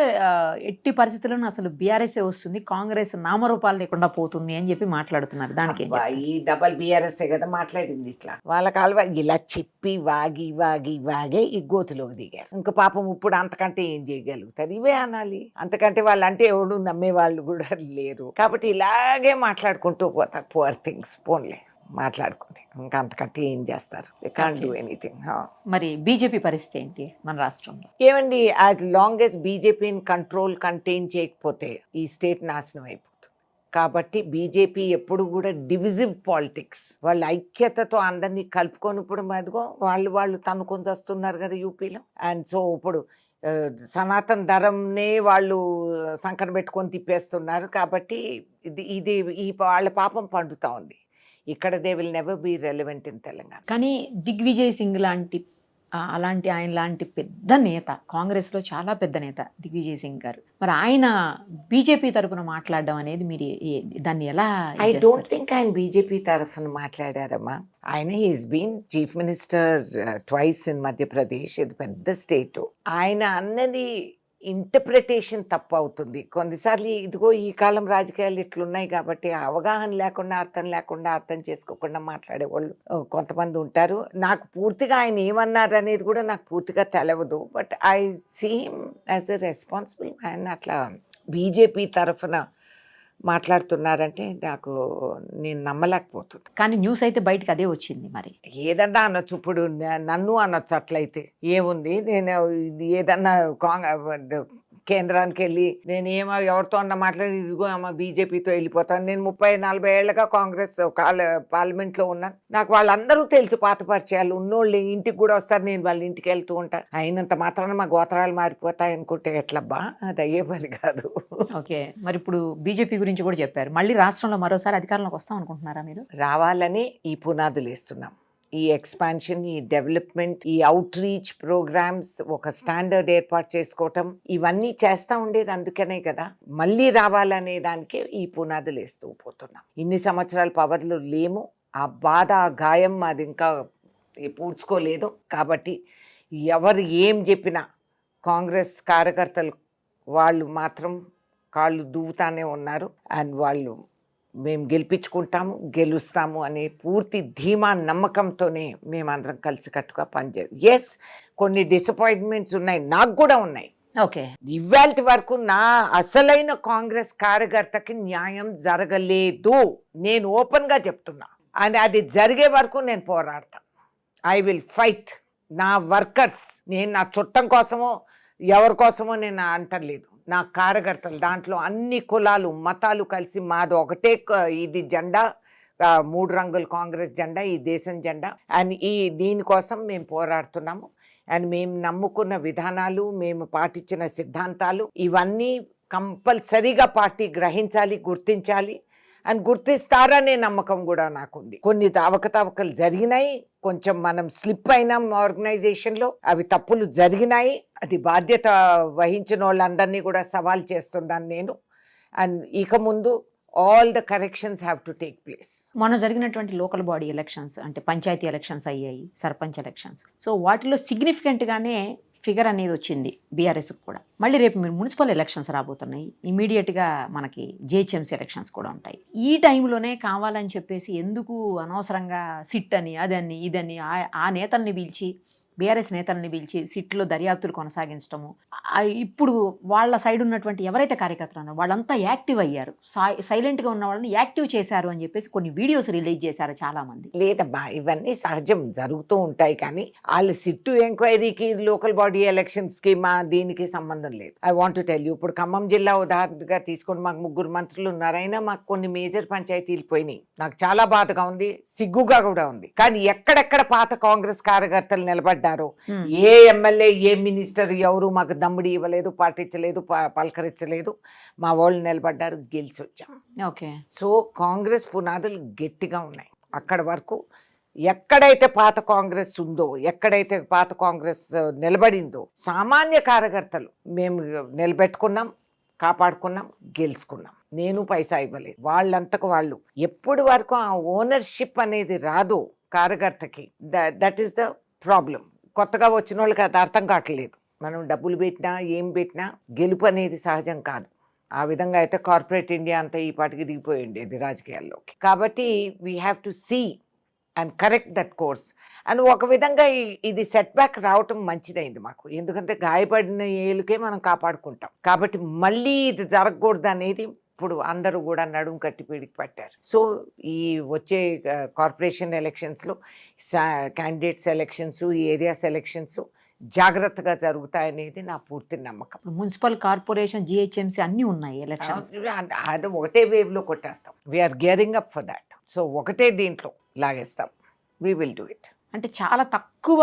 ఎట్టి పరిస్థితుల్లో అసలు బీఆర్ఎస్ వస్తుంది, కాంగ్రెస్ నామరూపాలు లేకుండా పోతుంది అని చెప్పి మాట్లాడుతున్నారు. దానికి ఈ డబల్ బీఆర్ఎస్ కదా మాట్లాడింది. ఇట్లా వాళ్ళ కాలువ ఇలా చెప్పి వాగి వాగి వాగే ఈ గోతులోకి దిగారు. ఇంకా పాపం ఇప్పుడు అంతకంటే ఏం చేయగలుగుతారు? ఇవే అనాలి. అంతకంటే వాళ్ళు అంటే ఎవరు నమ్మే వాళ్ళు కూడా లేరు. కాబట్టి ఇలాగే మాట్లాడుకుంటూ పోతారు. పువర్ థింగ్స్, పోన్లే మాట్లాడుకుంటే ఇంకా అంతకంటే ఏం చేస్తారు? Can't do anything. మరి బీజేపీ పరిస్థితి ఏంటి మన రాష్ట్రంలో? ఏమండి, యాజ్ లాంగ్ ఎస్ బీజేపీని కంటైన్ చేయకపోతే ఈ స్టేట్ నాశనం అయిపోతుంది. కాబట్టి బీజేపీ ఎప్పుడు కూడా డివిజివ్ పాలిటిక్స్, వాళ్ళ ఐక్యతతో అందరినీ కలుపుకొని ఇప్పుడు అదిగో వాళ్ళు తనుకొని వస్తున్నారు కదా యూపీలో. అండ్ సో ఇప్పుడు సనాతన ధరంనే వాళ్ళు సంకట పెట్టుకొని తిప్పేస్తున్నారు. కాబట్టి ఇది వాళ్ళ పాపం పండుతా ఉంది. ఇక్కడ they will never be relevant in Telangana. కానీ దిగ్విజయ్ సింగ్ లాంటి ఆయన లాంటి పెద్ద నేత, కాంగ్రెస్లో చాలా పెద్ద నేత దిగ్విజయ్ సింగ్ గారు, మరి ఆయన బీజేపీ తరఫున మాట్లాడడం అనేది మీరు దాన్ని ఎలా? ఐ డోంట్ థింక్ ఆయన బీజేపీ తరఫున మాట్లాడారమ్మా. ఆయన he's been chief minister twice in Madhya Pradesh. ఇది పెద్ద స్టేట్. ఆయన అన్నది ఇంటర్ప్రిటేషన్ తప్పు అవుతుంది కొన్నిసార్లు. ఇదిగో ఈ కాలం రాజకీయాలు ఇట్లున్నాయి కాబట్టి అవగాహన లేకుండా, అర్థం చేసుకోకుండా మాట్లాడే వాళ్ళు కొంతమంది ఉంటారు. నాకు పూర్తిగా ఆయన ఏమన్నారు అనేది కూడా నాకు పూర్తిగా తెలియదు. But I see him as a responsible man. అట్లా బీజేపీ తరఫున మాట్లాడుతున్నారంటే నేను నమ్మలేకపోతుంది. కానీ న్యూస్ అయితే బయటకు అదే వచ్చింది. మరి ఏదన్నా అనొచ్చు, ఇప్పుడు నన్ను అనొచ్చు. అట్లయితే ఏముంది, నేను ఏదన్నా కేంద్రానికి వెళ్ళి నేను ఎవరితో అన్న మాట్లాడి ఇదిగో అమ్మ బీజేపీతో వెళ్ళిపోతాను. నేను 30-40 ఏళ్ళగా కాంగ్రెస్ పార్లమెంట్లో ఉన్నాను. నాకు వాళ్ళందరూ తెలుసు, పాత పరిచయాలు ఉన్నోళ్ళు. ఇంటికి కూడా వస్తారు, నేను వాళ్ళ ఇంటికి వెళ్తూ ఉంటాను. అయినంత మాత్రాన మా గోత్రాలు మారిపోతాయి అనుకుంటే ఎట్లబ్బా, అది అయ్యే పని కాదు. ఓకే, మరి ఇప్పుడు బీజేపీ గురించి కూడా చెప్పారు. మళ్ళీ రాష్ట్రంలో మరోసారి అధికారంలోకి వస్తాం అనుకుంటున్నారా మీరు? రావాలని ఈ పునాదులు వేస్తున్నాం. ఈ ఎక్స్పాన్షన్, ఈ డెవలప్మెంట్, ఈ అవుట్ రీచ్ ప్రోగ్రామ్స్, ఒక స్టాండర్డ్ ఏర్పాటు చేసుకోవటం, ఇవన్నీ చేస్తూ ఉండేది అందుకనే కదా. మళ్ళీ రావాలనే దానికే ఈ పునాదులు వేస్తూ పోతున్నాం. ఇన్ని సంవత్సరాల పవర్లు లేము, ఆ బాధ, ఆ గాయం అది ఇంకా పూడ్చుకోలేదు. కాబట్టి ఎవరు ఏం చెప్పినా కాంగ్రెస్ కార్యకర్తలు వాళ్ళు మాత్రం కాళ్ళు దువ్వుతానే ఉన్నారు. అండ్ వాళ్ళు మేము గెలిపించుకుంటాము, గెలుస్తాము అనే పూర్తి ధీమా నమ్మకంతోనే మేమందరం కలిసికట్టుగా పనిచేయాలి. ఎస్, కొన్ని డిసప్పాయింట్మెంట్స్ ఉన్నాయి, నాకు కూడా ఉన్నాయి. ఓకే, ఇవాల్టి వరకు నా అసలైన కాంగ్రెస్ కార్యకర్తకి న్యాయం జరగలేదు, నేను ఓపెన్గా చెప్తున్నా. అని అది జరిగే వరకు నేను పోరాడతాను. I will fight. నా వర్కర్స్, నేను నా చుట్టం కోసమో ఎవరి కోసమో నేను అంటలేదు, నా కార్యకర్తలు, దాంట్లో అన్ని కులాలు మతాలు కలిసి మాది ఒకటే ఇది జెండా, 3 రంగుల కాంగ్రెస్ జెండా, ఈ దేశం జెండా. అండ్ దీనికోసం మేము పోరాడుతున్నాము. అండ్ మేము నమ్ముకున్న విధానాలు, మేము పాటించిన సిద్ధాంతాలు, ఇవన్నీ కంపల్సరీగా పార్టీ గ్రహించాలి, గుర్తించాలి. అండ్ గుర్తిస్తారనే నమ్మకం కూడా నాకుంది. కొన్ని అవకతవకలు జరిగినాయి, కొంచెం మనం స్లిప్ అయినాం ఆర్గనైజేషన్లో, అవి తప్పులు జరిగినాయి. అది బాధ్యత వహించిన వాళ్ళందరినీ కూడా సవాల్ చేస్తున్నాను నేను. అండ్ ఇక ముందు all the corrections have to take place. మొన్న జరిగినటువంటి లోకల్ బాడీ ఎలక్షన్స్, అంటే పంచాయతీ ఎలక్షన్స్ అయ్యాయి, సర్పంచ్ ఎలక్షన్స్. సో వాటిలో సిగ్నిఫికెంట్గానే ఫిగర్ అనేది వచ్చింది బీఆర్ఎస్కి కూడా. మళ్ళీ రేపు మీరు మున్సిపల్ ఎలక్షన్స్ రాబోతున్నాయి, ఇమీడియట్గా మనకి జిహెచ్ఎంసీ ఎలక్షన్స్ కూడా ఉంటాయి. ఈ టైంలోనే కావాలని చెప్పేసి ఎందుకు అనవసరంగా సిట్ అని, అదని, ఇదని ఆ నేతల్ని పిలిచి, బీఆర్ఎస్ నేతల్ని పిలిచి సిట్లో దర్యాప్తులు కొనసాగించడము. ఇప్పుడు వాళ్ళ సైడ్ ఉన్నటువంటి ఎవరైతే కార్యకర్తలు ఉన్నారో వాళ్ళంతా యాక్టివ్ అయ్యారు, సైలెంట్గా ఉన్న వాళ్ళని యాక్టివ్ చేశారు అని చెప్పేసి కొన్ని వీడియోస్ రిలీజ్ చేశారు చాలా మంది. లేదబ్బా, ఇవన్నీ సహజం, జరుగుతూ ఉంటాయి. కానీ వాళ్ళు సిట్టు ఎంక్వైరీకి, లోకల్ బాడీ ఎలక్షన్స్కి దీనికి సంబంధం లేదు. I want to tell you, ఇప్పుడు ఖమ్మం జిల్లా ఉదాహరణగా తీసుకొని మాకు 3 మంత్రులు ఉన్నారైనా మాకు కొన్ని మేజర్ పంచాయతీలు పోయినాయి. నాకు చాలా బాధగా ఉంది, సిగ్గుగా కూడా ఉంది. కానీ ఎక్కడెక్కడ పాత కాంగ్రెస్ కార్యకర్తలు నిలబడ్డారు, ఏ ఎమ్మెల్యే, ఏ మినిస్టర్ ఎవరు మాకు దమ్ముడి ఇవ్వలేదు, పాటించలేదు, పలకరించలేదు, మా వాళ్ళు నిలబడ్డారు, గెలిచి వచ్చాం. ఓకే, సో కాంగ్రెస్ పునాదులు గట్టిగా ఉన్నాయి. అక్కడ వరకు ఎక్కడైతే పాత కాంగ్రెస్ ఉందో, ఎక్కడైతే పాత కాంగ్రెస్ నిలబడిందో, సామాన్య కార్యకర్తలు మేము నిలబెట్టుకున్నాం, కాపాడుకున్నాం, గెలుచుకున్నాం. నేను పైసా ఇవ్వలేదు, వాళ్ళంతకు వాళ్ళు. ఎప్పటి వరకు ఆ ఓనర్షిప్ అనేది రాదో కార్యకర్తకి, దట్ ఈస్ ద ప్రాబ్లం. కొత్తగా వచ్చిన వాళ్ళకి అది అర్థం కావట్లేదు. మనం డబ్బులు పెట్టినా ఏం పెట్టినా గెలుపు అనేది సహజం కాదు. ఆ విధంగా అయితే కార్పొరేట్ ఇండియా అంతా ఈ పాటికి దిగిపోయి ఉండేది రాజకీయాల్లోకి. కాబట్టి we have to see and correct that course. And ఒక విధంగా ఇది సెట్ బ్యాక్ రావటం మంచిదైంది మాకు, ఎందుకంటే గాయపడిన ఏళ్ళకే మనం కాపాడుకుంటాం. కాబట్టి మళ్ళీ ఇది జరగకూడదు అనేది ఇప్పుడు అందరూ కూడా నడుము కట్టి పీడికి పట్టారు. సో ఈ వచ్చే కార్పొరేషన్ ఎలక్షన్స్లో క్యాండిడేట్స్ ఎలక్షన్స్, ఏరియాస్ ఎలక్షన్స్ జాగ్రత్తగా జరుగుతాయనేది నా పూర్తి నమ్మకం. మున్సిపల్ కార్పొరేషన్, జిహెచ్ఎంసీ అన్నీ ఉన్నాయి ఎలక్షన్స్. అది ఒకటే వేవ్లో కొట్టేస్తాం. We're gearing up for that. So ఒకటే దీంట్లో లాగేస్తాం. We will do it. అంటే చాలా తక్కువ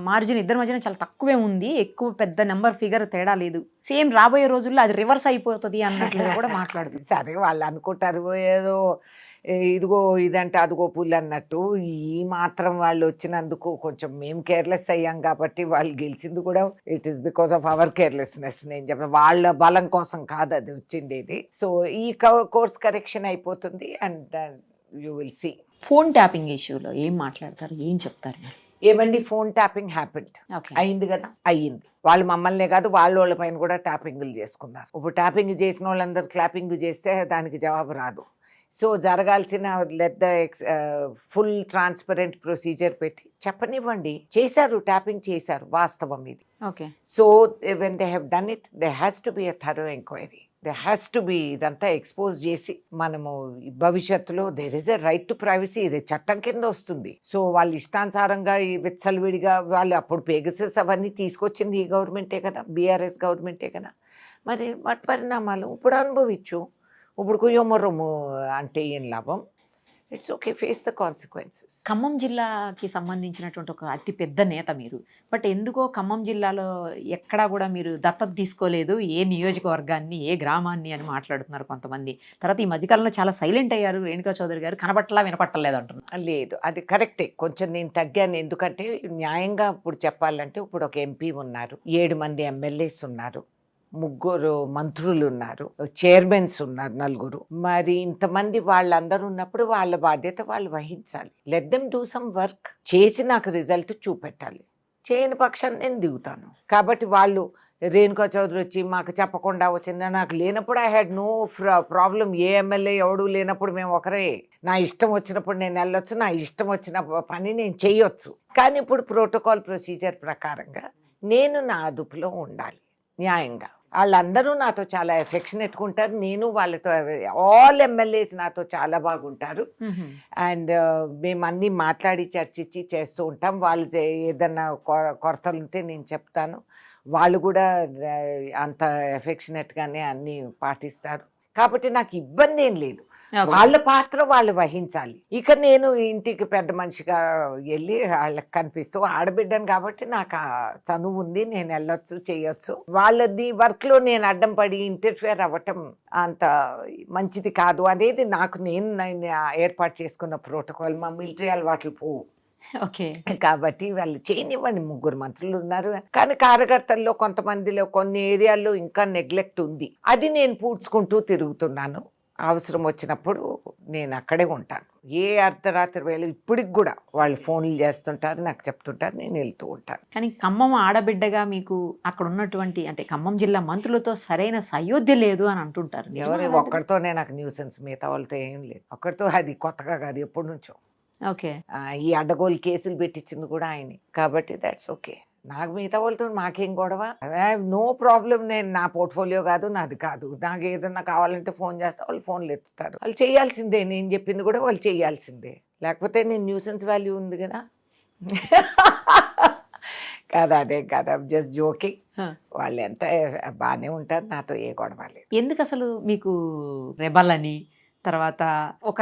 మార్జిన్, ఇద్దరి మధ్యన చాలా తక్కువే ఉంది, ఎక్కువ పెద్ద నెంబర్ ఫిగర్ తేడా లేదు. సేమ్ రాబోయే రోజుల్లో అది రివర్స్ అయిపోతుంది అన్నట్లుగా కూడా మాట్లాడుతుంది. సరే, వాళ్ళు అనుకుంటారు ఏదో ఇదిగో ఇదంటే అదిగో పుల్ అన్నట్టు. ఈ మాత్రం వాళ్ళు వచ్చినందుకు కొంచెం మేము కేర్లెస్ అయ్యాం కాబట్టి వాళ్ళు గెలిచింది కూడా it is because of our carelessness. నేను చెప్పిన వాళ్ళ బలం కోసం కాదు అది వచ్చిండేది. సో ఈ కోర్స్ కరెక్షన్ అయిపోతుంది and you will see. Phone tapping ఇష్యూలో ఏం మాట్లాడతారు, ఏం చెప్తారు? ఏమండి, ఫోన్ ట్యాపింగ్ హ్యాపెండ్, అయింది కదా, అయ్యింది. వాళ్ళు మమ్మల్నే కాదు వాళ్ళ పైన కూడా ట్యాపింగ్లు చేసుకున్నారు. ఇప్పుడు ట్యాపింగ్ చేసిన వాళ్ళందరూ క్లాపింగ్ చేస్తే దానికి జవాబు రాదు. సో జరగాల్సిన let the full transparent procedure పెట్టి చెప్పనివ్వండి. చేశారు, ట్యాపింగ్ చేశారు, వాస్తవం ఇది. Okay. So when they have done it, they has to be a thorough enquiry. They has to be ఇదంతా ఎక్స్పోజ్ చేసి మనము భవిష్యత్తులో there is a right to privacy, ఇది చట్టం కింద వస్తుంది. సో వాళ్ళు ఇష్టానుసారంగా ఈ విచ్చలవిడిగా వాళ్ళు అప్పుడు పెగసస్ అవన్నీ తీసుకొచ్చింది ఈ గవర్నమెంటే కదా, బీఆర్ఎస్ గవర్నమెంటే కదా. మరి వాటి పరిణామాలు ఇప్పుడు అనుభవించు. ఇప్పుడు కుయ్యమొర్రము అంటే ఏం లాభం? It's okay, face the consequences. Khammam జిల్లాకి సంబంధించినటువంటి ఒక అతి పెద్ద నేత మీరు. బట్ ఎందుకో ఖమ్మం జిల్లాలో ఎక్కడా కూడా మీరు దత్తత తీసుకోలేదు, ఏ నియోజకవర్గాన్ని, ఏ గ్రామాన్ని అని మాట్లాడుతున్నారు కొంతమంది. తర్వాత ఈ మధ్యకాలంలో చాలా సైలెంట్ అయ్యారు రేణుకా చౌదరి గారు, కనబట్టలా వినపట్టలేదు అంటున్నారు. లేదు, అది కరెక్టే. కొంచెం నేను తగ్గాను. ఎందుకంటే న్యాయంగా ఇప్పుడు చెప్పాలంటే ఇప్పుడు ఒక ఎంపీ ఉన్నారు, 7 మంది ఎమ్మెల్యేస్ ఉన్నారు, 3 మంత్రులు ఉన్నారు, చైర్మన్స్ ఉన్నారు 4. మరి ఇంతమంది వాళ్ళందరూ ఉన్నప్పుడు వాళ్ళ బాధ్యత వాళ్ళు వహించాలి. Let them do some work. చేసి నాకు రిజల్ట్ చూపెట్టాలి. చేయని పక్షాన్ని నేను దిగుతాను. కాబట్టి వాళ్ళు రేణుకా చౌదరి వచ్చి మాకు చెప్పకుండా వచ్చిందా, నాకు లేనప్పుడు ఐ హ్యాడ్ నో ప్రాబ్లం. ఏ ఎమ్మెల్యే ఎవడు లేనప్పుడు మేము ఒకరే. నా ఇష్టం వచ్చినప్పుడు నేను వెళ్ళొచ్చు, నా ఇష్టం వచ్చిన పని నేను చేయొచ్చు. కానీ ఇప్పుడు ప్రోటోకాల్ ప్రొసీజర్ ప్రకారంగా నేను నా అదుపులో ఉండాలి న్యాయంగా. వాళ్ళందరూ నాతో చాలా ఎఫెక్షనేట్గా ఉంటారు, నేను వాళ్ళతో, ఆల్ ఎమ్మెల్యేస్ నాతో చాలా బాగుంటారు. అండ్ మేము అన్నీ మాట్లాడి చర్చించి చేస్తూ ఉంటాం. వాళ్ళు ఏదన్నా కొరతలు ఉంటే నేను చెప్తాను, వాళ్ళు కూడా అంత ఎఫెక్షనేట్గానే అన్నీ పాటిస్తారు. కాబట్టి నాకు ఇబ్బంది ఏం లేదు. వాళ్ళ పాత్ర వాళ్ళు వహించాలి. ఇక నేను ఇంటికి పెద్ద మనిషిగా వెళ్ళి వాళ్ళకి కనిపిస్తూ ఆడబిడ్డను కాబట్టి నాకు ఆ చనువు ఉంది, నేను వెళ్ళొచ్చు, చేయొచ్చు. వాళ్ళది వర్క్ లో నేను అడ్డం పడి ఇంటర్ఫియర్ అవ్వటం అంత మంచిది కాదు అనేది నాకు నేను ఏర్పాటు చేసుకున్న ప్రోటోకాల్. మా మిలిటరీ అలవాట్లు పోవు. ఓకే, కాబట్టి వాళ్ళు చేయనివ్వండి. 3 మంత్రులు ఉన్నారు, కానీ కార్యకర్తల్లో కొంతమందిలో కొన్ని ఏరియాల్లో ఇంకా నెగ్లెక్ట్ ఉంది. అది నేను పూడ్చుకుంటూ తిరుగుతున్నాను. అవసరం వచ్చినప్పుడు నేను అక్కడే ఉంటాను. ఏ అర్ధరాత్రి వేళ ఇప్పటికి కూడా వాళ్ళు ఫోన్లు చేస్తుంటారు, నాకు చెప్తుంటారు, నేను వెళ్తూ ఉంటాను. కానీ ఖమ్మం ఆడబిడ్డగా మీకు అక్కడ ఉన్నటువంటి అంటే ఖమ్మం జిల్లా మంత్రులతో సరైన సయోధ్య లేదు అని అంటుంటారు. ఎవరు ఒక్కడితోనే నాకు న్యూసెన్స్, మిగతా వాళ్ళతో ఏం లేదు. ఒక్కడితో, అది కొత్తగా కాదు, ఎప్పటి నుంచో. ఓకే, ఈ అడ్డగోలు కేసులు పెట్టించింది కూడా ఆయనే. కాబట్టి దాట్స్ ఓకే. నాకు మిగతా వాళ్ళతో మాకేం గొడవ, నో ప్రాబ్లం. నేను, నా పోర్ట్ఫోలియో కాదు, నాది కాదు. నాకు ఏదన్నా కావాలంటే ఫోన్ చేస్తా, వాళ్ళు ఫోన్లు ఎత్తుతారు. వాళ్ళు చేయాల్సిందే, నేను చెప్పింది కూడా వాళ్ళు చేయాల్సిందే. లేకపోతే నేను న్యూసెన్స్ వాల్యూ ఉంది కదా. కదా, అదే కదా, జస్ట్ జోకింగ్. వాళ్ళు ఎంత బాగానే ఉంటారు, నాతో ఏ గొడవ లేదు. ఎందుకు అసలు మీకు రెబల్ అని, తర్వాత ఒక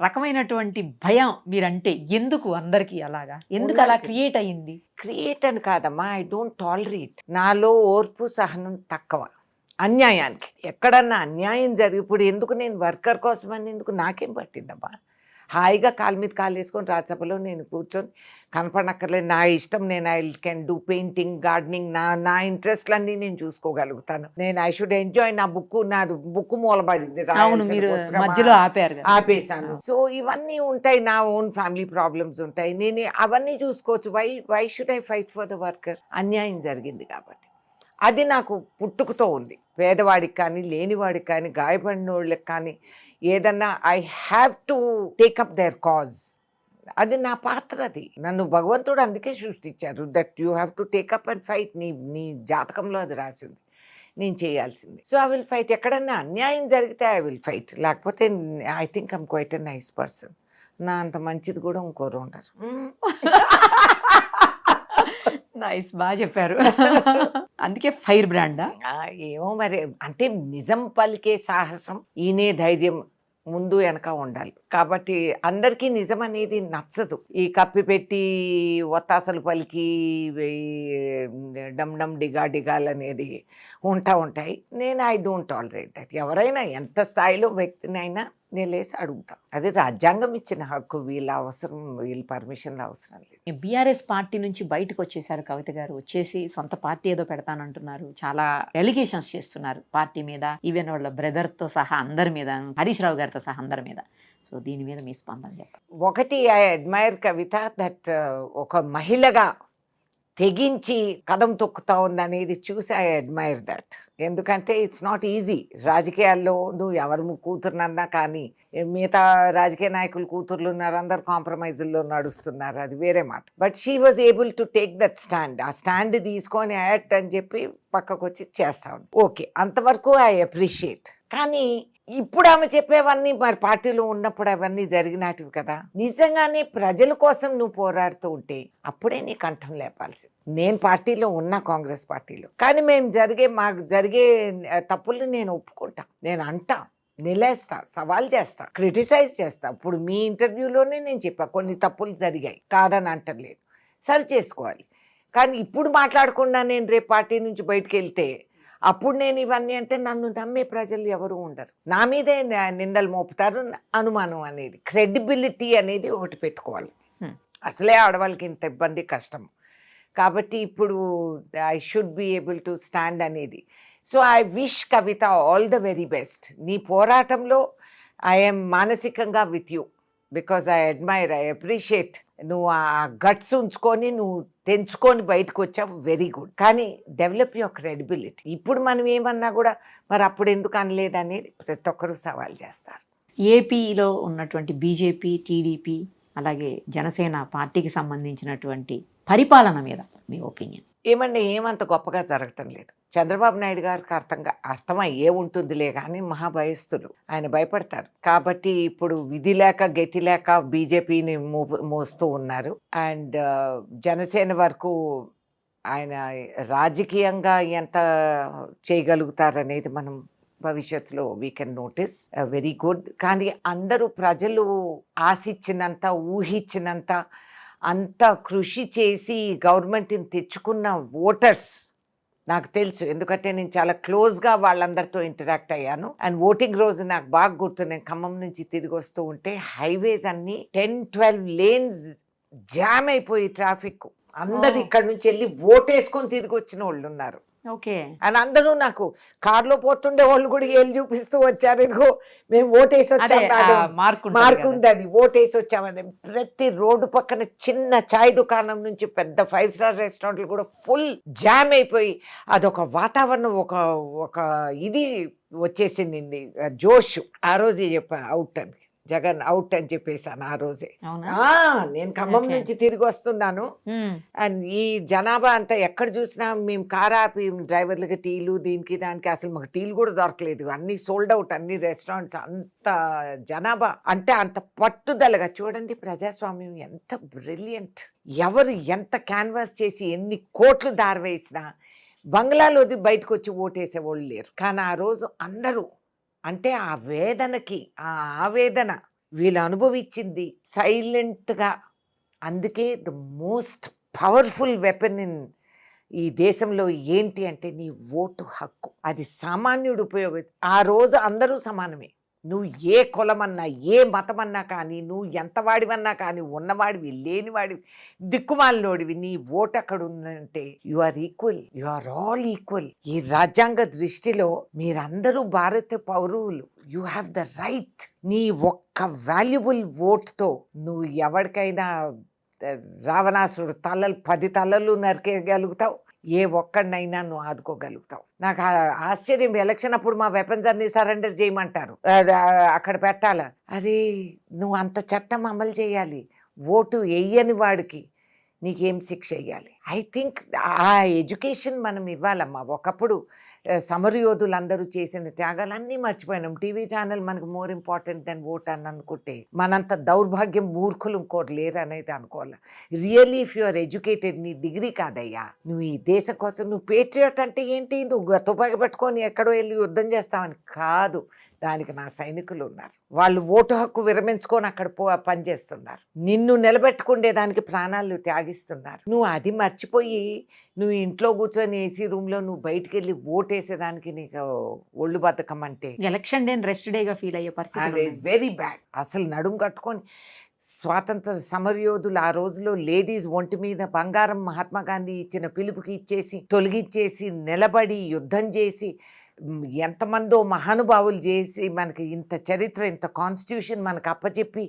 రకమైనటువంటి భయం మీరంటే ఎందుకు అందరికీ అలాగా, ఎందుకు అలా క్రియేట్ అయ్యింది? క్రియేట్ అని కాదమ్మా, ఐ డోంట్ టాలరేట్. నాలో ఓర్పు సహనం తక్కువ అన్యాయానికి. ఎక్కడన్నా అన్యాయం జరిగి, ఇప్పుడు ఎందుకు నేను వర్కర్ కోసం అని ఎందుకు, నాకేం పట్టిందమ్మా. హాయిగా కాలు మీద కాలు వేసుకొని రాజ్యసభలో నేను కూర్చొని కనపడనక్కర్లేదు. నా ఇష్టం, నేను I can do painting, gardening, నా ఇంట్రెస్ట్లన్నీ నేను చూసుకోగలుగుతాను. నేను ఐ షుడ్ ఎంజాయ్. నా బుక్ మూలబడింది, మధ్యలో ఆపేశాను. సో ఇవన్నీ ఉంటాయి, నా ఓన్ ఫ్యామిలీ ప్రాబ్లమ్స్ ఉంటాయి, నేను అవన్నీ చూసుకోవచ్చు. Why should I fight for the worker? అన్యాయం జరిగింది కాబట్టి అది నాకు పుట్టుకతో ఉంది. పేదవాడికి కానీ, లేనివాడికి కానీ, గాయపడిన వాళ్ళకి కానీ ఏదన్నా I have to take up their cause. అది నా పాత్ర. అది నన్ను భగవంతుడు అందుకే సృష్టించారు, that you have to take up and fight. నీ జాతకంలో అది రాసింది, నేను చేయాల్సింది. So I will fight. ఎక్కడన్నా అన్యాయం జరిగితే ఐ విల్ ఫైట్. లేకపోతే I think I'm quite a nice person. నా అంత మంచిది కూడా ఇంకోరు ఉండరు. నైస్, బాగా చెప్పారు. అందుకే ఫైర్ బ్రాండా ఏమో మరి, అంటే నిజం పలికే సాహసం, ఈయనే ధైర్యం ముందు వెనక ఉండాలి. కాబట్టి అందరికీ నిజం అనేది నచ్చదు. ఈ కప్పి పెట్టి ఒత్తాసలు పలికి డమ్ డమ్ డిగాలు అనేది ఉంటాయి. నేను ఐ డోంట్ టాలరేట్ దట్. ఎవరైనా ఎంత స్థాయిలో వ్యక్తినైనా నేను లేసి అడుగుతా. అది రాజ్యాంగం ఇచ్చిన హక్కు. వీళ్ళ పర్మిషన్లు అవసరం లేదు. బీఆర్ఎస్ పార్టీ నుంచి బయటకు వచ్చేసారు కవిత గారు. వచ్చేసి సొంత పార్టీ ఏదో పెడతానంటున్నారు. చాలా ఎలిగేషన్స్ చేస్తున్నారు పార్టీ మీద, ఈవెన్ వాళ్ళ బ్రదర్ తో సహా అందరి మీద, హరీష్ రావు గారితో సహా అందరి మీద. సో దీని మీద మీ స్పందన చెప్పండి. ఒకటి, ఐ అడ్మైర్ కవిత దట్ ఒక మహిళగా తెగించి కదం తొక్కుతా ఉందనేది చూసి ఐ అడ్మైర్ దట్. ఎందుకంటే ఇట్స్ నాట్ ఈజీ. రాజకీయాల్లో నువ్వు ఎవరు కూతురునన్నా కానీ, మిగతా రాజకీయ నాయకులు కూతుర్లు ఉన్నారు, అందరు కాంప్రమైజుల్లో నడుస్తున్నారు, అది వేరే మాట. But she was able to take that stand. ఆ స్టాండ్ తీసుకొని యాక్ట్ అని చెప్పి పక్కకు వచ్చి చేస్తా ఉంది. ఓకే, అంతవరకు ఐ అప్రిషియేట్. కానీ ఇప్పుడు ఆమె చెప్పేవన్నీ మరి పార్టీలో ఉన్నప్పుడు అవన్నీ జరిగినటివి కదా. నిజంగానే ప్రజల కోసం నువ్వు పోరాడుతూ ఉంటే అప్పుడే నీ కంఠం లేపాల్సింది. నేను పార్టీలో ఉన్నా, కాంగ్రెస్ పార్టీలో, కానీ మాకు జరిగే తప్పుల్ని నేను ఒప్పుకుంటా, నేను అంటా. నిలేస్తా, సవాల్ చేస్తా, క్రిటిసైజ్ చేస్తా. ఇప్పుడు మీ ఇంటర్వ్యూలోనే నేను చెప్పా కొన్ని తప్పులు జరిగాయి, కాదని అంటలేదు, సరి చేసుకోవాలి. కానీ ఇప్పుడు మాట్లాడకుండా నేను రేపు పార్టీ నుంచి బయటకు వెళ్తే అప్పుడు నేను ఇవన్నీ అంటే నన్ను నమ్మే ప్రజలు ఎవరు ఉండరు, నా మీదే నిందలు మోపుతారు. అనుమానం అనేది, క్రెడిబిలిటీ అనేది ఒకటి పెట్టుకోవాలి. అసలే ఆడవాళ్ళకి ఇంత ఇబ్బంది, కష్టం. కాబట్టి ఇప్పుడు I should be able to stand అనేది. So I wish Kavitha all the very best. నీ పోరాటంలో ఐఎమ్ మానసికంగా with you, because I admire, I appreciate. నువ్వు ఆ గట్స్ ఉంచుకొని నువ్వు తెంచుకొని బయటకు వచ్చావు, వెరీ గుడ్. కానీ డెవలప్ యువర్ క్రెడిబిలిటీ. ఇప్పుడు మనం ఏమన్నా కూడా మరి అప్పుడు ఎందుకు అనలేదనేది ప్రతి ఒక్కరూ సవాల్ చేస్తారు. ఏపీలో ఉన్నటువంటి బీజేపీ, టీడీపీ అలాగే జనసేన పార్టీకి సంబంధించినటువంటి పరిపాలన మీద మీ ఒపీనియన్? ఏమంటే ఏమంత గొప్పగా జరగటం లేదు. చంద్రబాబు నాయుడు గారికి అర్థమయ్యే ఉంటుందిలే, కానీ మహాభయస్తులు, ఆయన భయపడతారు. కాబట్టి ఇప్పుడు విధి లేక గతి లేక బీజేపీని మోస్తూ ఉన్నారు. అండ్ జనసేన వరకు ఆయన రాజకీయంగా ఎంత చేయగలుగుతారనేది మనం భవిష్యత్తులో we can notice. Very good. కానీ అందరూ ప్రజలు ఆశించినంత, ఊహించినంత, అంత కృషి చేసి గవర్నమెంట్ని తెచ్చుకున్న ఓటర్స్ నాకు తెలుసు, ఎందుకంటే నేను చాలా క్లోజ్గా వాళ్ళందరితో ఇంటరాక్ట్ అయ్యాను. అండ్ ఓటింగ్ రోజు నాకు బాగా గుర్తు, నేను ఖమ్మం నుంచి తిరిగి వస్తూ ఉంటే హైవేస్ అన్ని 10-12 లేన్స్ జామ్ అయిపోయి ట్రాఫిక్, అందరు ఇక్కడ నుంచి వెళ్ళి ఓటేసుకొని తిరిగి వచ్చిన వాళ్ళు ఉన్నారు. ఓకే. అని అందరూ నాకు కార్లో పోతుండే వాళ్ళు కూడా ఏళ్ళు చూపిస్తూ వచ్చారు, ఇదిగో మేము ఓటేసి వచ్చాము, మార్కు ఉందని ఓటేసి వచ్చామని. ప్రతి రోడ్డు పక్కన చిన్న చాయ్ దుకాణం నుంచి పెద్ద 5 స్టార్ రెస్టారెంట్లు కూడా ఫుల్ జామ్ అయిపోయి అదొక వాతావరణం, ఒక ఇది వచ్చేసింది, జోష్. ఆ రోజే చెప్పా అవుట్ అని, జగన్ అవుట్ అని చెప్పేశాను ఆ రోజే. నేను ఖమ్మం నుంచి తిరిగి వస్తున్నాను, అండ్ ఈ జనాభా అంతా ఎక్కడ చూసినా మేము కార్ ఆపి డ్రైవర్లకి టీలు, దీనికి దానికి, అసలు మాకు టీలు కూడా దొరకలేదు, అన్ని సోల్డ్ అవుట్, అన్ని రెస్టారెంట్స్, అంత జనాభా. అంటే అంత పట్టుదలగా చూడండి, ప్రజాస్వామ్యం ఎంత బ్రిలియంట్. ఎవరు ఎంత క్యాన్వాస్ చేసి ఎన్ని కోట్లు దారివేసినా బంగ్లాలోది బయటకు వచ్చి ఓటేసేవాళ్ళు లేరు. కానీ ఆ రోజు అందరూ, అంటే ఆ వేదనకి, ఆ ఆవేదన వీళ్ళు అనుభవించింది సైలెంట్గా. అందుకే the most powerful weapon in ఈ దేశంలో ఏంటి అంటే నీ ఓటు హక్కు. అది సామాన్యుడు ఆ రోజు అందరూ సమానమే. నువ్వు ఏ కులమన్నా, ఏ మతమన్నా కానీ, నువ్వు ఎంత వాడివన్నా కానీ, ఉన్నవాడివి, లేనివాడివి, దిక్కుమాలినోడివి, నీ ఓటు అక్కడ ఉందంటే you are equal, you are all equal. ఈ రాజ్యాంగ దృష్టిలో మీరందరూ భారత పౌరులు, యూ హ్యావ్ ద రైట్. నీ ఒక్క వాల్యుబుల్ ఓట్తో నువ్వు ఎవరికైనా రావణాసుడు 10 తలలు నరికేయగలుగుతావు, ఏ ఒక్కడినైనా నువ్వు ఆదుకోగలుగుతావు. నాకు ఆశ్చర్యం, ఎలక్షన్ అప్పుడు మా వెపన్స్ అన్ని సరెండర్ చేయమంటారు, అక్కడ పెట్టాలా. అరే నువ్వు అంత చట్టం అమలు చేయాలి, ఓటు వేయని వాడికి నీకేం శిక్ష వేయాలి. ఐ థింక్ ఆ ఎడ్యుకేషన్ మనం ఇవ్వాలమ్మా. ఒకప్పుడు సమరయోధులందరూ చేసిన త్యాగాలన్నీ మర్చిపోయినాం. టీవీ ఛానల్ మనకు మోర్ ఇంపార్టెంట్ దెన్ ఓట్ అని అనుకుంటే మనంత దౌర్భాగ్యం మూర్ఖులు ఇంకోటి లేరు అనేది అనుకోవాలి. Really if you are educated, నీ డిగ్రీ కాదయ్యా, నువ్వు ఈ దేశం కోసం, నువ్వు పేట్రియట్ అంటే ఏంటి, నువ్వు తుపాకి పెట్టుకొని ఎక్కడో వెళ్ళి యుద్ధం చేస్తావని కాదు. దానికి నా సైనికులు ఉన్నారు, వాళ్ళు ఓటు హక్కు విరమించుకొని అక్కడ పనిచేస్తున్నారు, నిన్ను నిలబెట్టుకునేదానికి ప్రాణాలు త్యాగిస్తున్నారు. నువ్వు అది మర్చిపోయి నువ్వు ఇంట్లో కూర్చొని ఏసీ రూమ్లో నువ్వు బయటికి వెళ్ళి ఓటేసేదానికి నీకు ఒళ్ళు బతకం అంటే ఎలక్షన్ డే రెస్ట్ డేగా ఫీల్ అయ్యే పరిస్థితి వెరీ బ్యాడ్. అసలు నడుము కట్టుకొని స్వాతంత్ర సమరయోధులు ఆ రోజులో లేడీస్ ఒంటి మీద బంగారం మహాత్మా గాంధీ ఇచ్చిన పిలుపుకి ఇచ్చేసి తొలగించేసి నిలబడి యుద్ధం చేసి ఎంతమందో మహానుభావులు చేసి మనకి ఇంత చరిత్ర, ఇంత కాన్స్టిట్యూషన్ మనకు అప్పచెప్పి,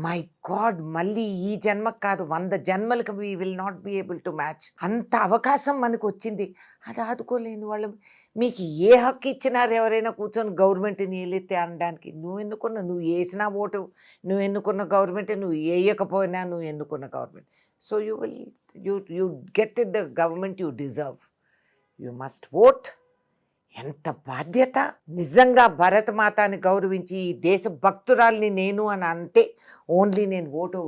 మై గాడ్, మళ్ళీ ఈ జన్మకు కాదు 100 జన్మలకు we will not be able to match. అంత అవకాశం మనకు వచ్చింది, అది ఆదుకోలేని వాళ్ళు మీకు ఏ హక్కు ఇచ్చినారు? ఎవరైనా కూర్చొని గవర్నమెంట్ని ఏలెత్తే అనడానికి. నువ్వు వేసిన ఓటు, నువ్వు ఎన్నుకున్న గవర్నమెంట్, నువ్వు వేయకపోయినా నువ్వు ఎన్నుకున్న government. So you get the government you deserve. You must vote. ఎంత బాధ్యత నిజంగా. భరతమాతాని గౌరవించి ఈ దేశ భక్తురాల్ని నేను అని అంతే. ఓన్లీ నేను ఓటు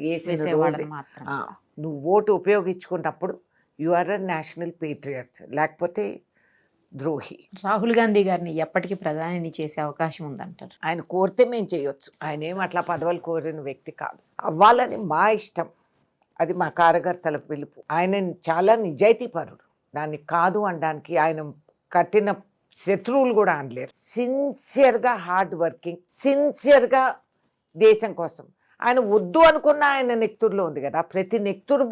వేసిన రోజు నువ్వు ఓటు ఉపయోగించుకున్నప్పుడు you are a national patriot. లేకపోతే ద్రోహి. రాహుల్ గాంధీ గారిని ఎప్పటికీ ప్రధానిని చేసే అవకాశం ఉందంటారు. ఆయన కోరితే మేము చేయొచ్చు. ఆయన ఏం అట్లా పదవులు కోరిన వ్యక్తి కాదు. అవ్వాలని మా ఇష్టం, అది మా కార్యకర్తల పిలుపు. ఆయన చాలా నిజాయితీపరుడు, దాన్ని కాదు అనడానికి ఆయన కట్టిన శత్రువులు కూడా అనలేరు. సిన్సియర్గా హార్డ్ వర్కింగ్, సిన్సియర్గా దేశం కోసం. ఆయన వద్దు అనుకున్న ఆయన నెక్తురులో ఉంది కదా, ప్రతి నెక్తురు